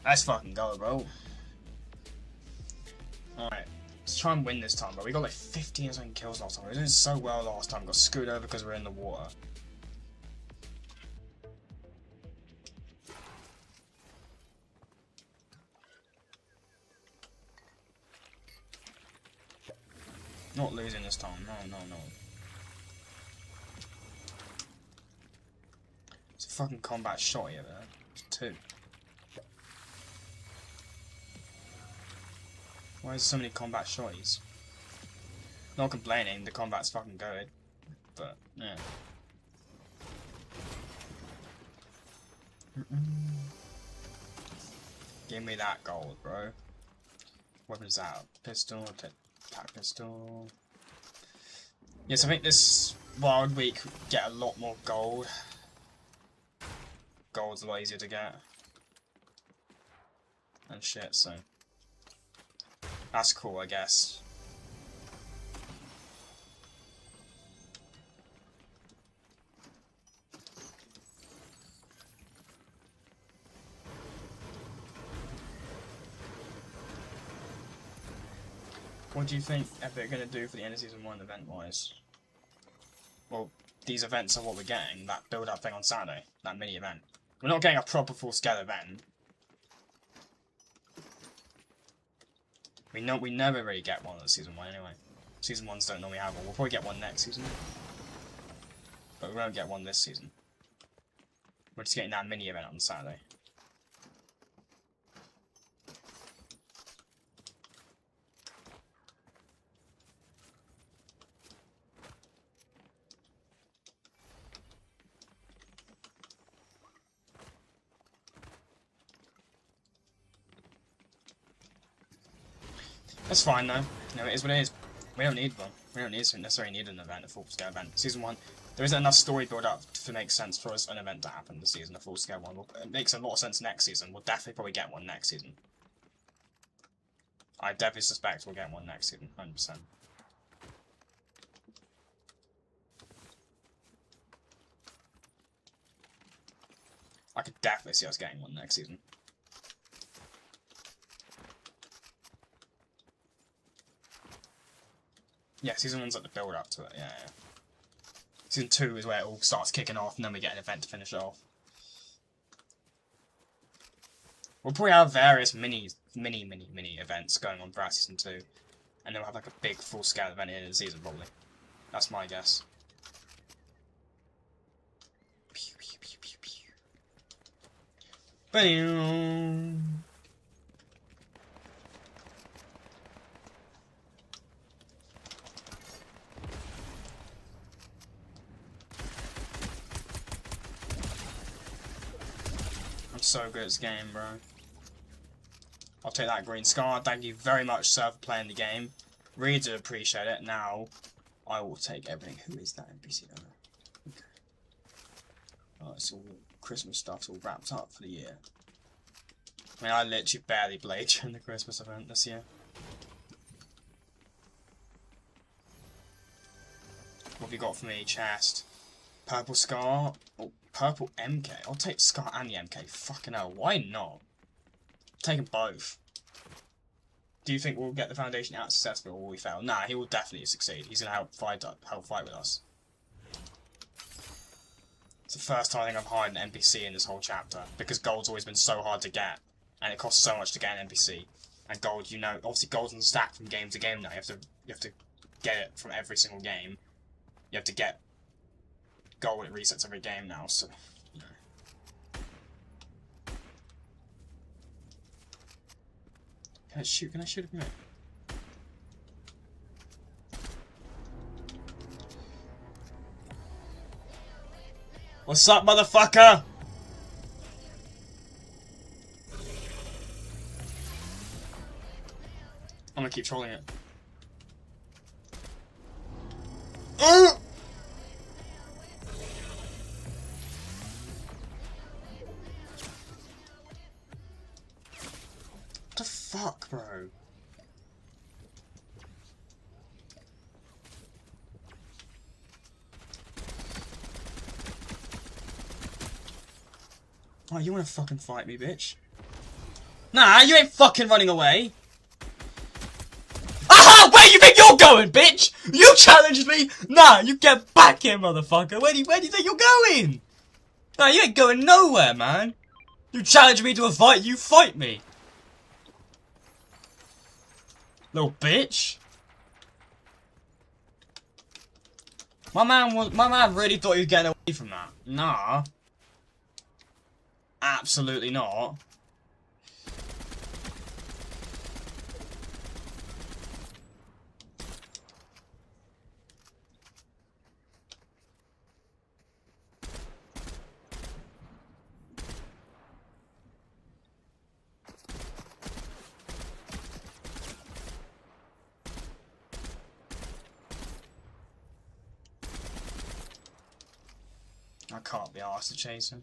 Let's fucking go, bro. Alright, let's try and win this time, bro. We got like 15 or something kills last time. We were doing so well last time. Got screwed over because we're in the water. Not losing this time. No. It's a fucking combat shot here, man. It's 2. Why is so many combat shotties? Not complaining, the combat's fucking good. But, yeah. Give me that gold, bro. Weapons out. Pistol, attack pistol. Yes, I think this wild week get a lot more gold. Gold's a lot easier to get. And shit, so. That's cool, I guess. What do you think Epic are going to do for the end of Season 1 event-wise? Well, these events are what we're getting, that build-up thing on Saturday, that mini-event. We're not getting a proper full-scale event. We never really get one at Season 1 anyway. Season 1s don't normally have one. We'll probably get one next season. But we won't get one this season. We're just getting that mini-event on Saturday. That's fine though. No, it is what it is. We don't need one. We don't necessarily need an event, a full-scale event. Season 1, there isn't enough story build-up to make sense for us an event to happen this season, a full-scale one. It makes a lot of sense next season. We'll definitely probably get one next season. I definitely suspect we'll get one next season, 100%. I could definitely see us getting one next season. Yeah, Season 1's like the build up to it, yeah. Season 2 is where it all starts kicking off and then we get an event to finish it off. We'll probably have various mini events going on throughout Season 2. And then we'll have like a big full scale event in the season probably. That's my guess. Pew, pew, pew, pew, pew. Bam. I'm so good at this game, bro. I'll take that green scar. Thank you very much, sir, for playing the game. Really do appreciate it. Now, I will take everything. Who is that NPC? Okay. Oh, it's all Christmas stuff's all wrapped up for the year. I mean, I literally barely played during the Christmas event this year. What have you got for me? Chest. Purple scar. Oh, purple MK. I'll take scar and the MK. Fucking hell. Why not? Take them both. Do you think we'll get the Foundation out successfully or will we fail? Nah, he will definitely succeed. He's gonna help fight with us. It's the first time I think I've hired an NPC in this whole chapter, because gold's always been so hard to get, and it costs so much to get an NPC. And gold, you know, obviously gold's on stack from game to game now. You have to get it from every single game. You have to get gold, it resets every game now, so you know. Can I shoot it from here? What's up, motherfucker? I'm gonna keep trolling it. What the fuck, bro? Oh, you wanna fucking fight me, bitch? Nah, you ain't fucking running away. Aha! Where you think you're going, bitch? You challenged me? Nah, you get back here, motherfucker. Where do you think you're going? Nah, you ain't going nowhere, man. You challenge me to a fight, you fight me. Little bitch. My man really thought he was getting away from that. Nah. Absolutely not. I can't be arsed to chase him.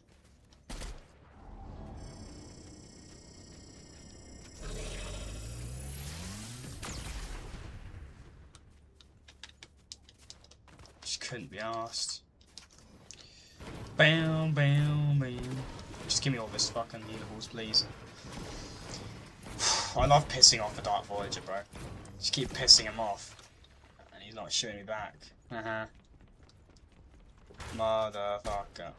Just couldn't be arsed. Bam, bam, bam. Just give me all this fucking healables, please. I love pissing off the Dark Voyager, bro. Just keep pissing him off. And he's not shooting me back. Motherfucker.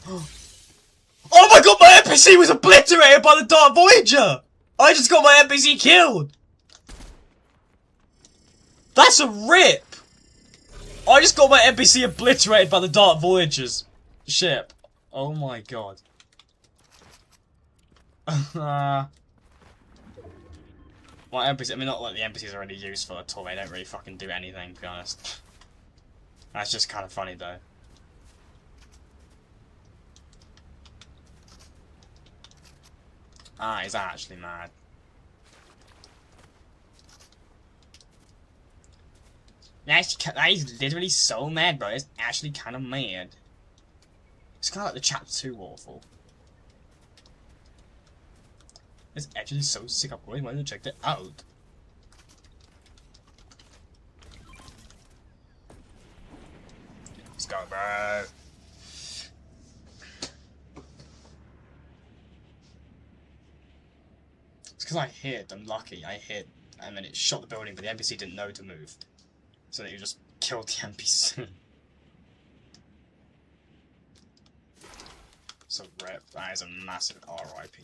Oh my god, my NPC was obliterated by the Dark Voyager! I just got my NPC killed! That's a rip! I just got my NPC obliterated by the Dark Voyager's ship. Oh my god. My NPC, I mean, not like the NPCs are really useful at all, they don't really fucking do anything, to be honest. That's just kind of funny, though. Ah, he's actually mad. He's literally so mad, bro. It's actually kind of mad. It's kind of like the chapter 2 waterfall. It's actually so sick. I really wanted to check that out. Let's go, bro. It's because I hit. I'm lucky. I hit, and then it shot the building, but the NPC didn't know to move, so that you just killed the NPC. So rip. That is a massive RIP.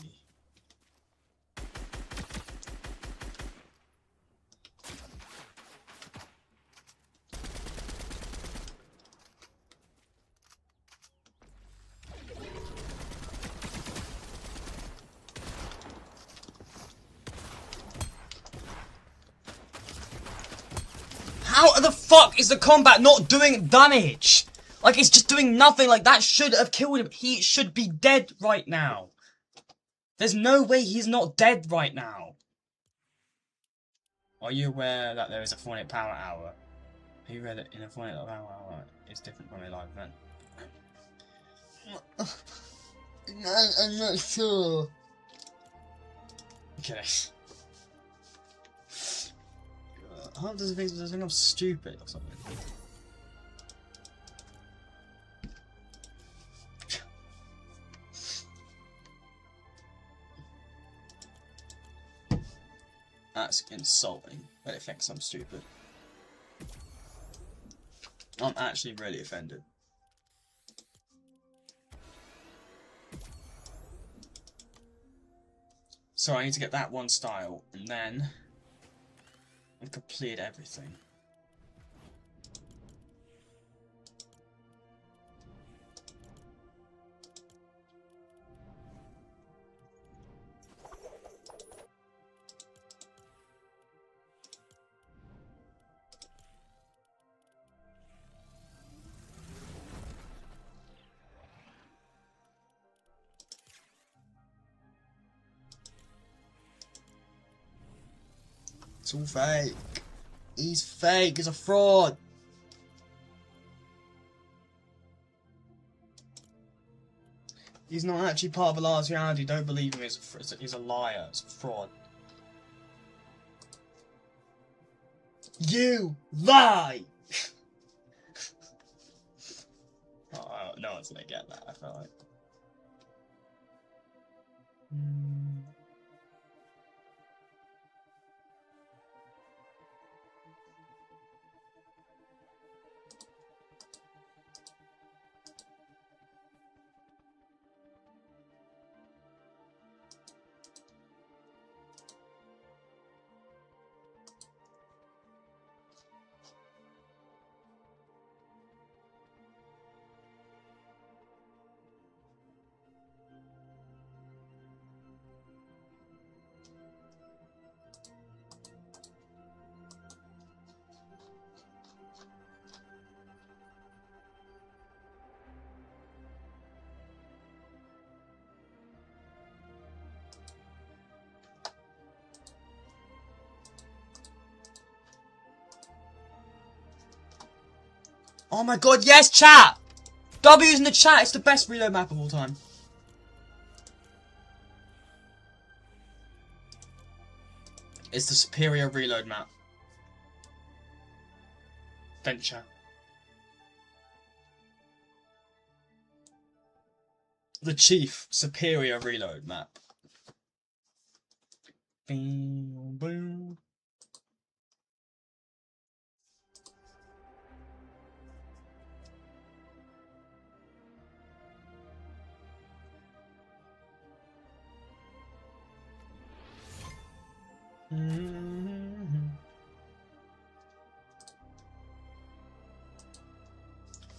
How the fuck is the combat not doing damage? Like, it's just doing nothing. Like, that should have killed him. He should be dead right now. There's no way he's not dead right now. Are you aware that there is a Fortnite power hour? Are you aware that in a Fortnite power hour it's different from a live event? I'm not sure. Okay. Does it think I'm stupid or something? That's insulting. But it thinks I'm stupid. I'm actually really offended. So I need to get that one style, and then I've completed everything. It's all fake. He's fake. He's a fraud. He's not actually part of a large reality. Don't believe him. He's a liar. He's a fraud. You lie! Oh, no one's gonna get that, I feel like. Oh my god, yes, chat! W's in the chat, it's the best reload map of all time. It's the superior reload map. Venture. The chief superior reload map. Boom, boom.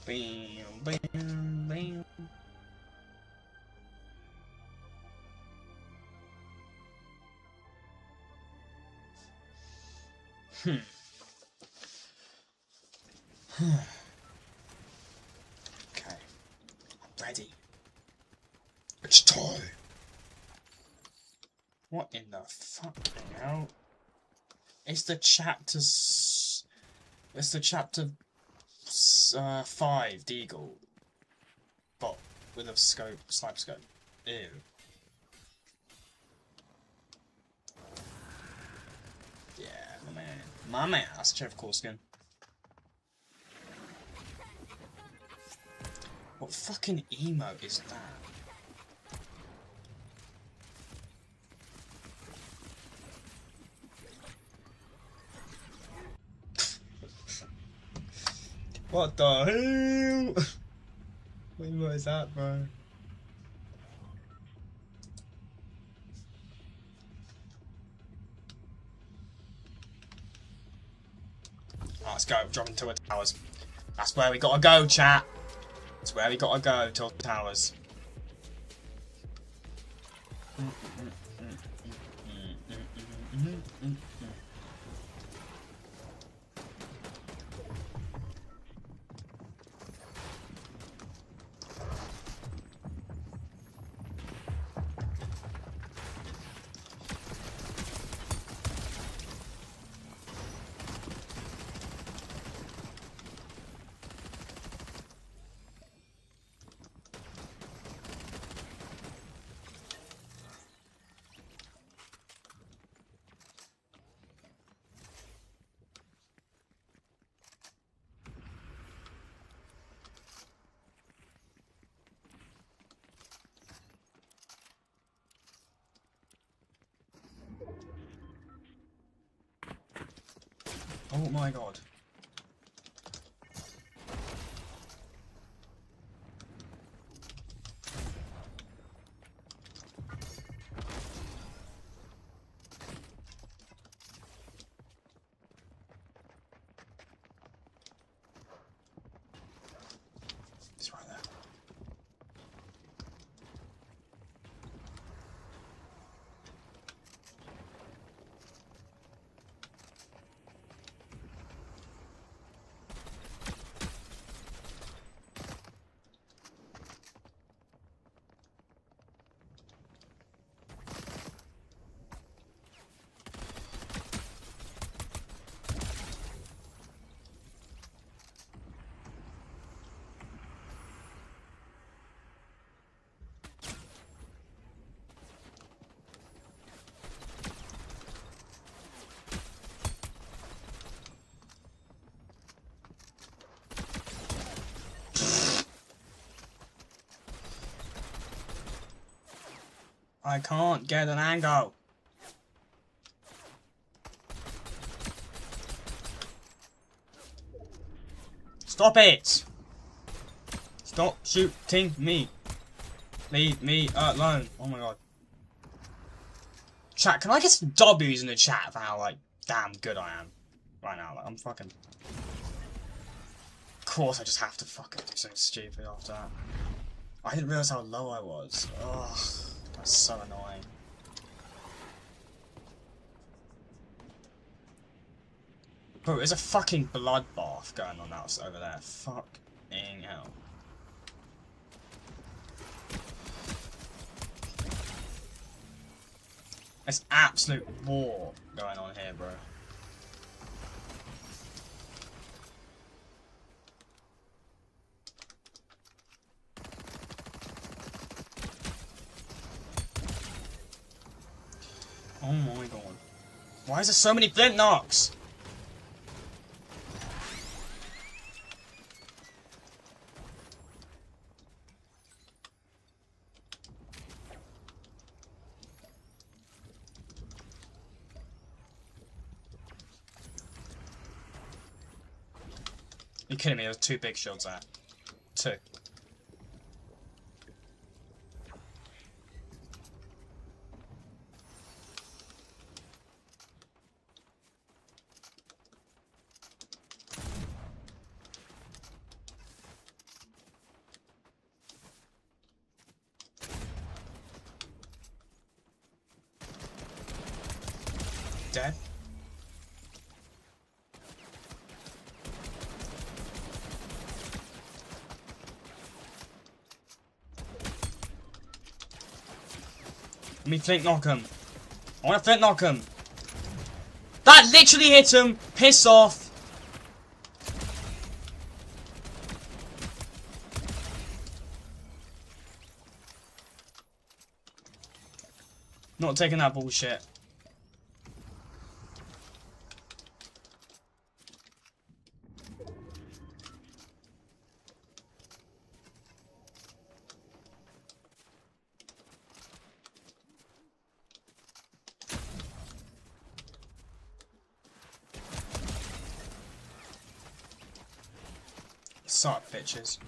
Bam, bam, bam. Okay, I'm ready. It's time. What in the fucking hell? It's the chapter. It's the chapter 5 Deagle, but with a scope, sniper scope. Ew. Yeah, my man. My man. That's a Trevor Corskin. What fucking emo is that? What the hell? What emo is that, bro? Oh, let's go. Dropping to the towers. That's where we gotta go, chat. That's where we gotta go, to the towers. Oh my god. He's right there. I can't get an angle. Stop it! Stop shooting me. Leave me alone. Oh my god. Chat, can I get some W's in the chat for how, like, damn good I am right now? Like, I'm fucking... Of course I just have to fucking do something stupid after that. I didn't realise how low I was. Ugh, that's so annoying. Bro, there's a fucking bloodbath going on over there. Fucking hell. There's absolute war going on here, bro. Oh my god. Why is there so many flint knocks? You're kidding me, there was 2 big shields there. 2. Dead? Let me flint knock him. I want to flint knock him. That literally hit him. Piss off. Not taking that bullshit. Suck, bitches.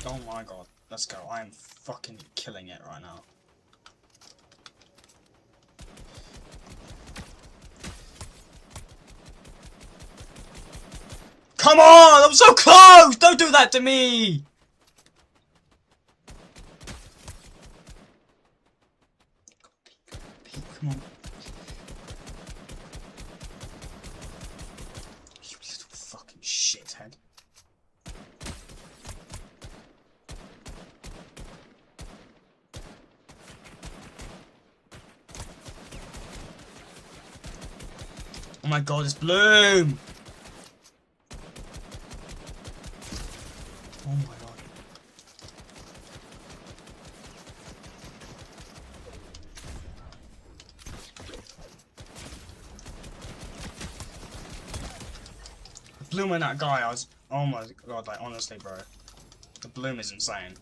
Oh my god. Let's go. I am fucking killing it right now. Come on! I'm so close! Don't do that to me! Come on. You little fucking shithead. Oh my god, it's Bloom! Oh my god. Bloom and that guy, I was... Oh my god, like, honestly, bro. The Bloom is insane.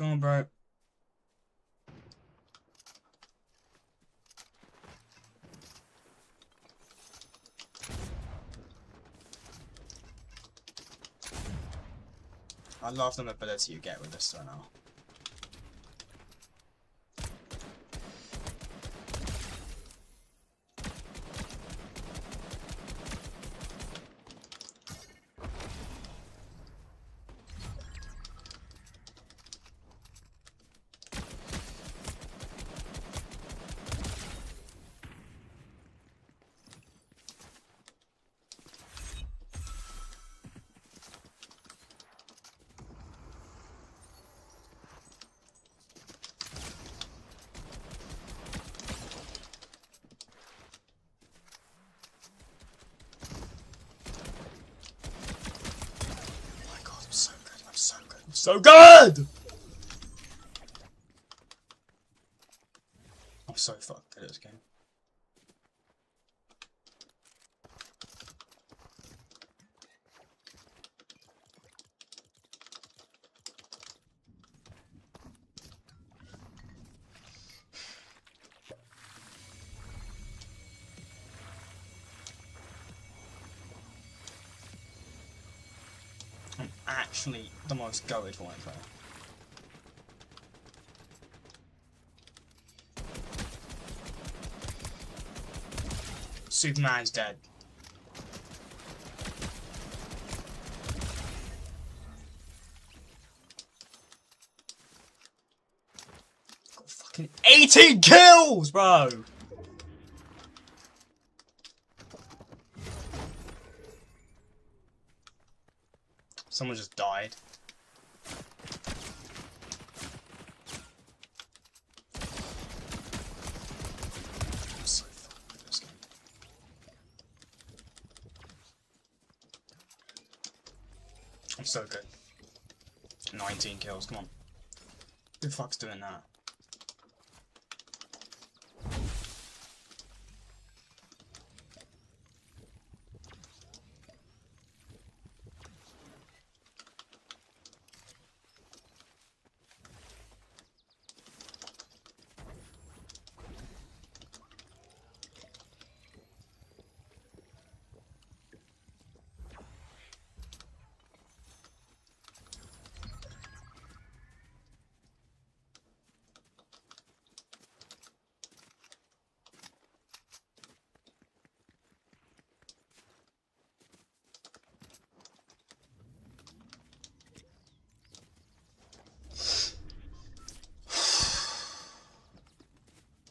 Come on, bro. I love the mobility you get with this right now. So good! I'm so fucking good at this game. I'm actually the most goated Fortnite player. Superman's dead. Got fucking 18 kills, bro! Someone just died. I'm so fucking good at this game. I'm so good. 19 kills, come on. Who the fuck's doing that?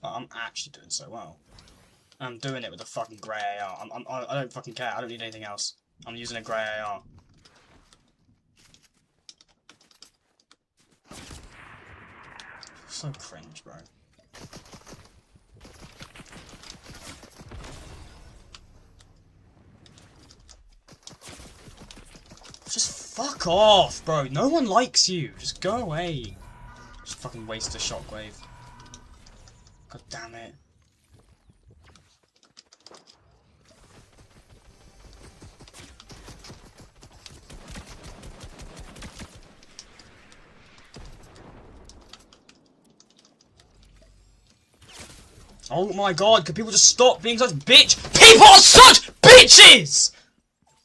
I'm actually doing so well. I'm doing it with a fucking grey AR. I don't fucking care. I don't need anything else. I'm using a grey AR. So cringe, bro. Just fuck off, bro. No one likes you. Just go away. Just fucking waste a shockwave. God damn it. Oh my god, can people just stop being such bitch? People are such bitches!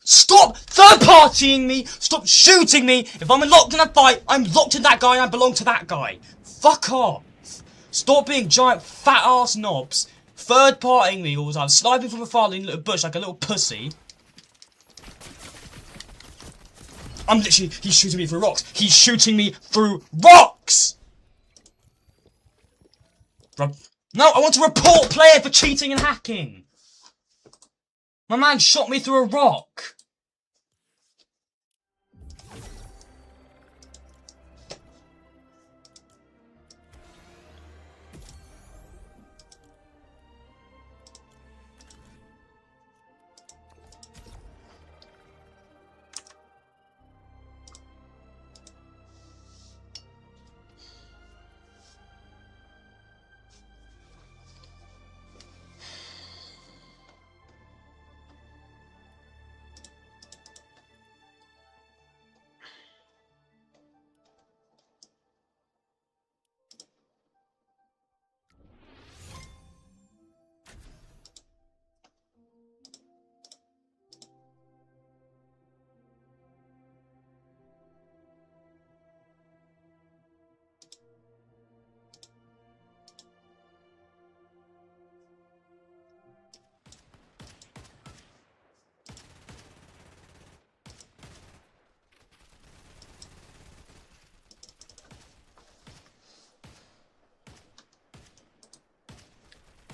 Stop third-partying me! Stop shooting me! If I'm locked in a fight, I'm locked in that guy and I belong to that guy. Fuck off! Stop being giant fat-ass knobs, third-partying me all the time, sniping from afar in a little bush like a little pussy. I'm literally, he's shooting me through rocks. He's shooting me through rocks! No, I want to report player for cheating and hacking. My man shot me through a rock.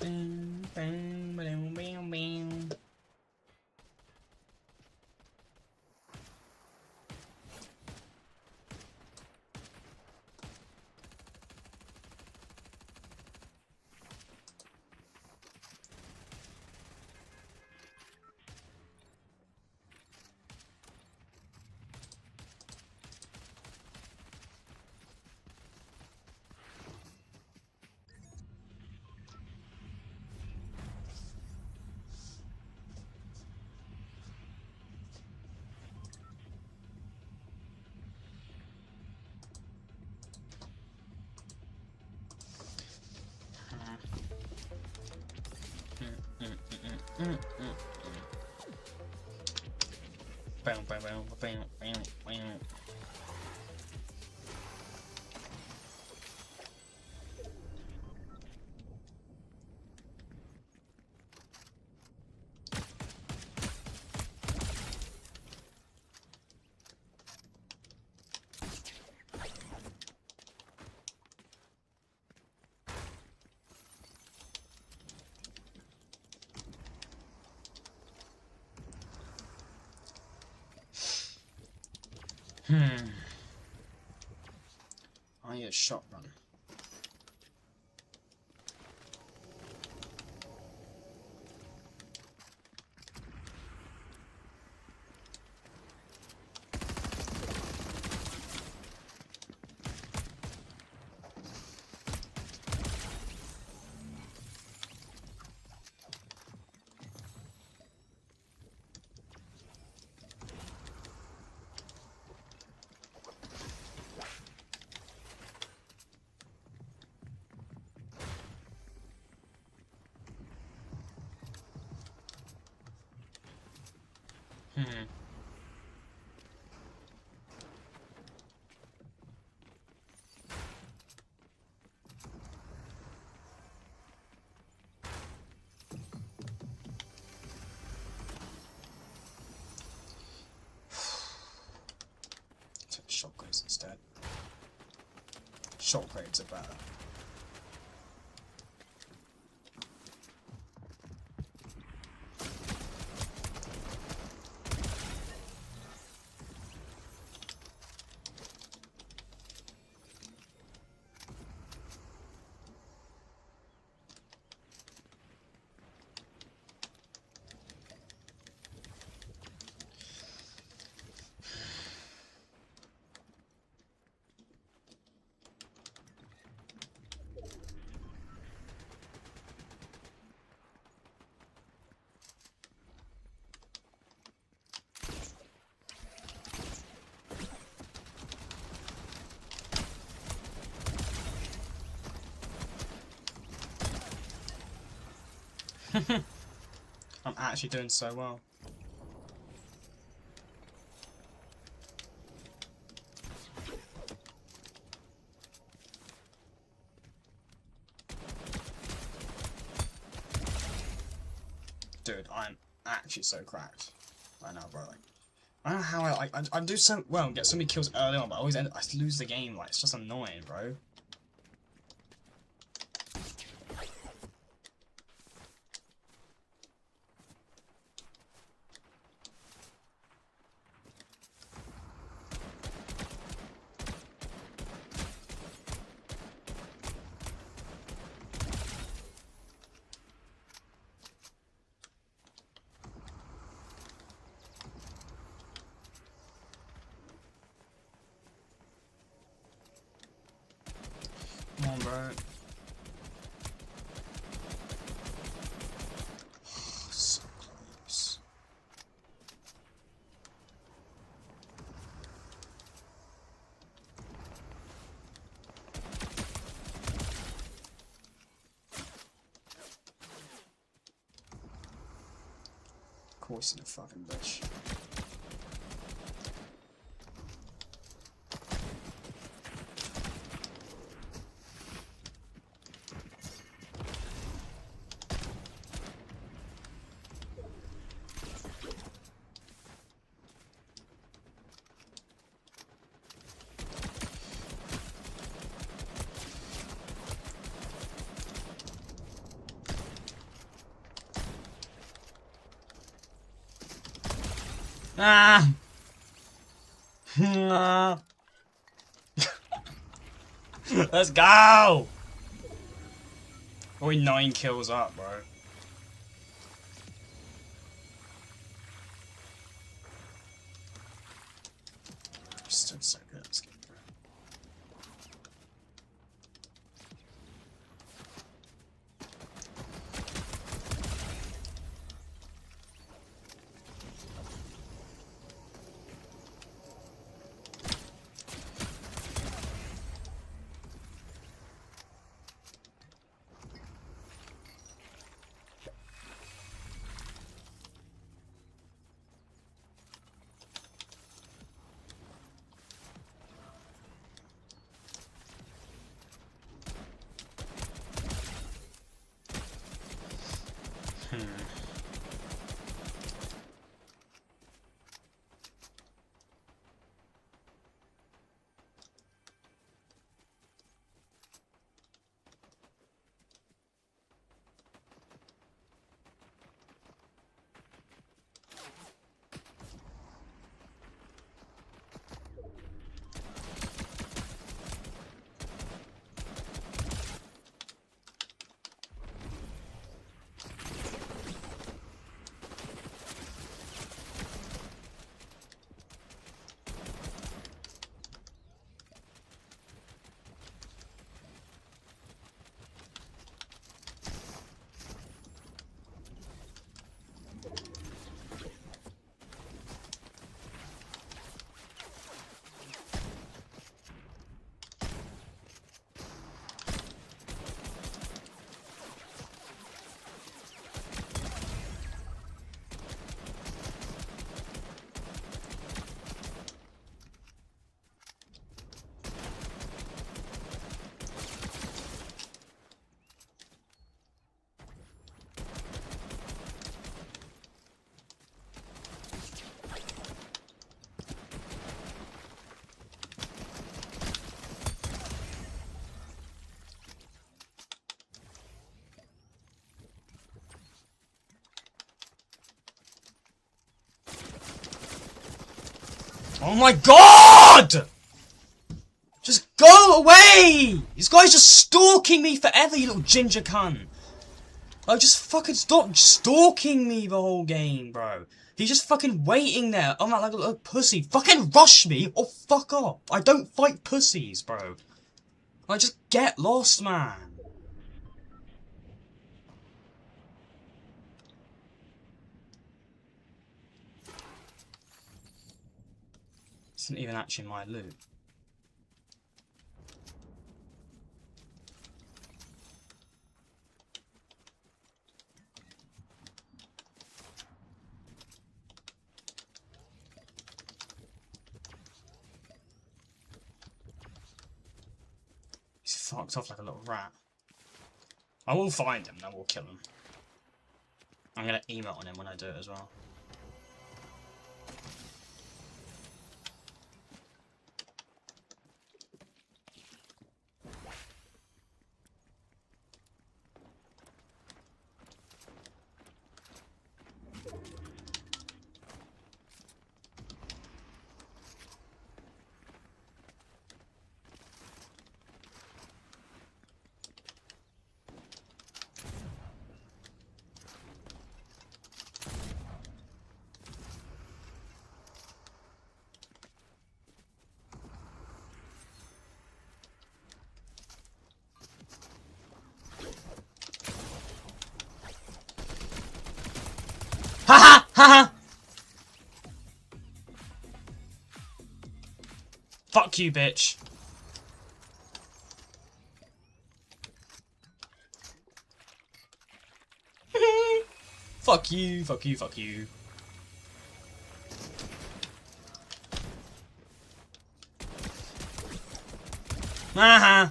Bam, bam, bam, bam, bam, bam. I need a shotgun. Take shotguns instead. Shotguns are better. I'm actually doing so well. Dude, I'm actually so cracked right now, bro. Like, I don't know how I do so well and get so many kills early on, but I lose the game. Like, it's just annoying, bro. Come on, bro. So close. Of course, in a fucking bitch. Ah! Ah. Let's go! Only 9 kills up, bro. Stood so good. Let's get through. Oh my god! Just go away! This guy's just stalking me forever, you little ginger cunt. Like, just fucking stop stalking me the whole game, bro. He's just fucking waiting there. I'm like a little pussy. Fucking rush me or fuck off. I don't fight pussies, bro. Like, just get lost, man. This isn't even actually my loot. He's fucked off like a little rat. I will find him and I will kill him. I'm gonna emote on him when I do it as well. Haha! Haha! Fuck you, bitch. Fuck you, fuck you, fuck you. Haha!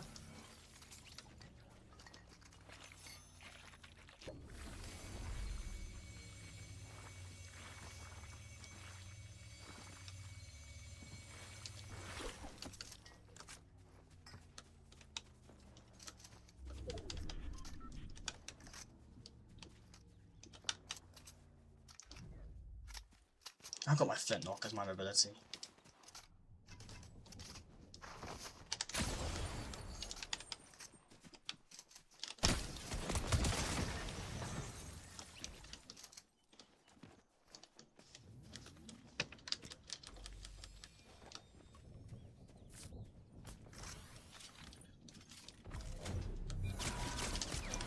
I've got my flintlock as my mobility.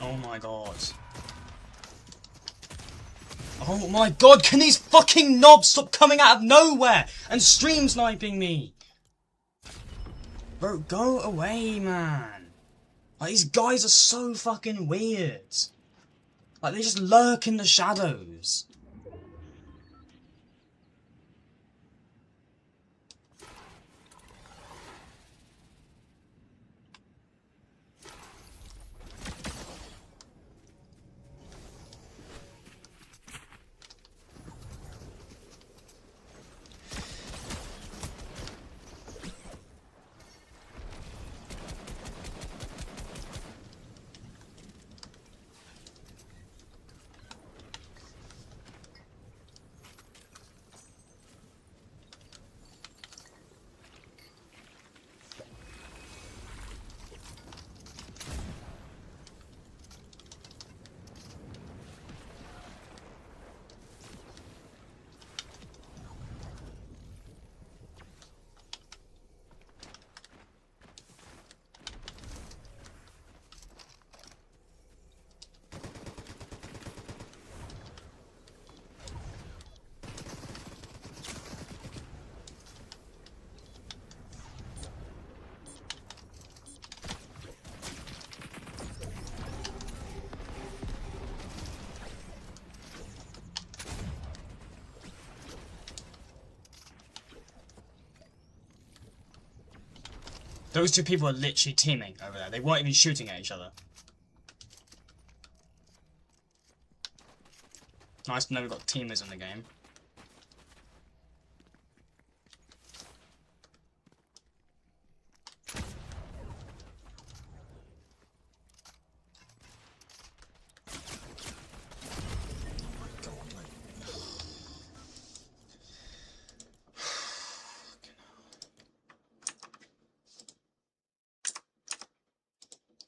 Oh my god. Oh my god, can these fucking knobs stop coming out of nowhere and stream sniping me? Bro, go away, man. Like, these guys are so fucking weird. Like, they just lurk in the shadows. Those two people are literally teaming over there. They weren't even shooting at each other. Nice to know we've got teamers in the game.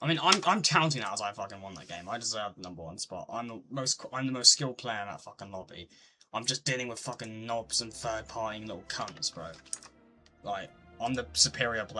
I mean, I'm counting that as I fucking won that game. I deserve the #1 spot. I'm the most skilled player in that fucking lobby. I'm just dealing with fucking knobs and third-party little cunts, bro. Like, I'm the superior player.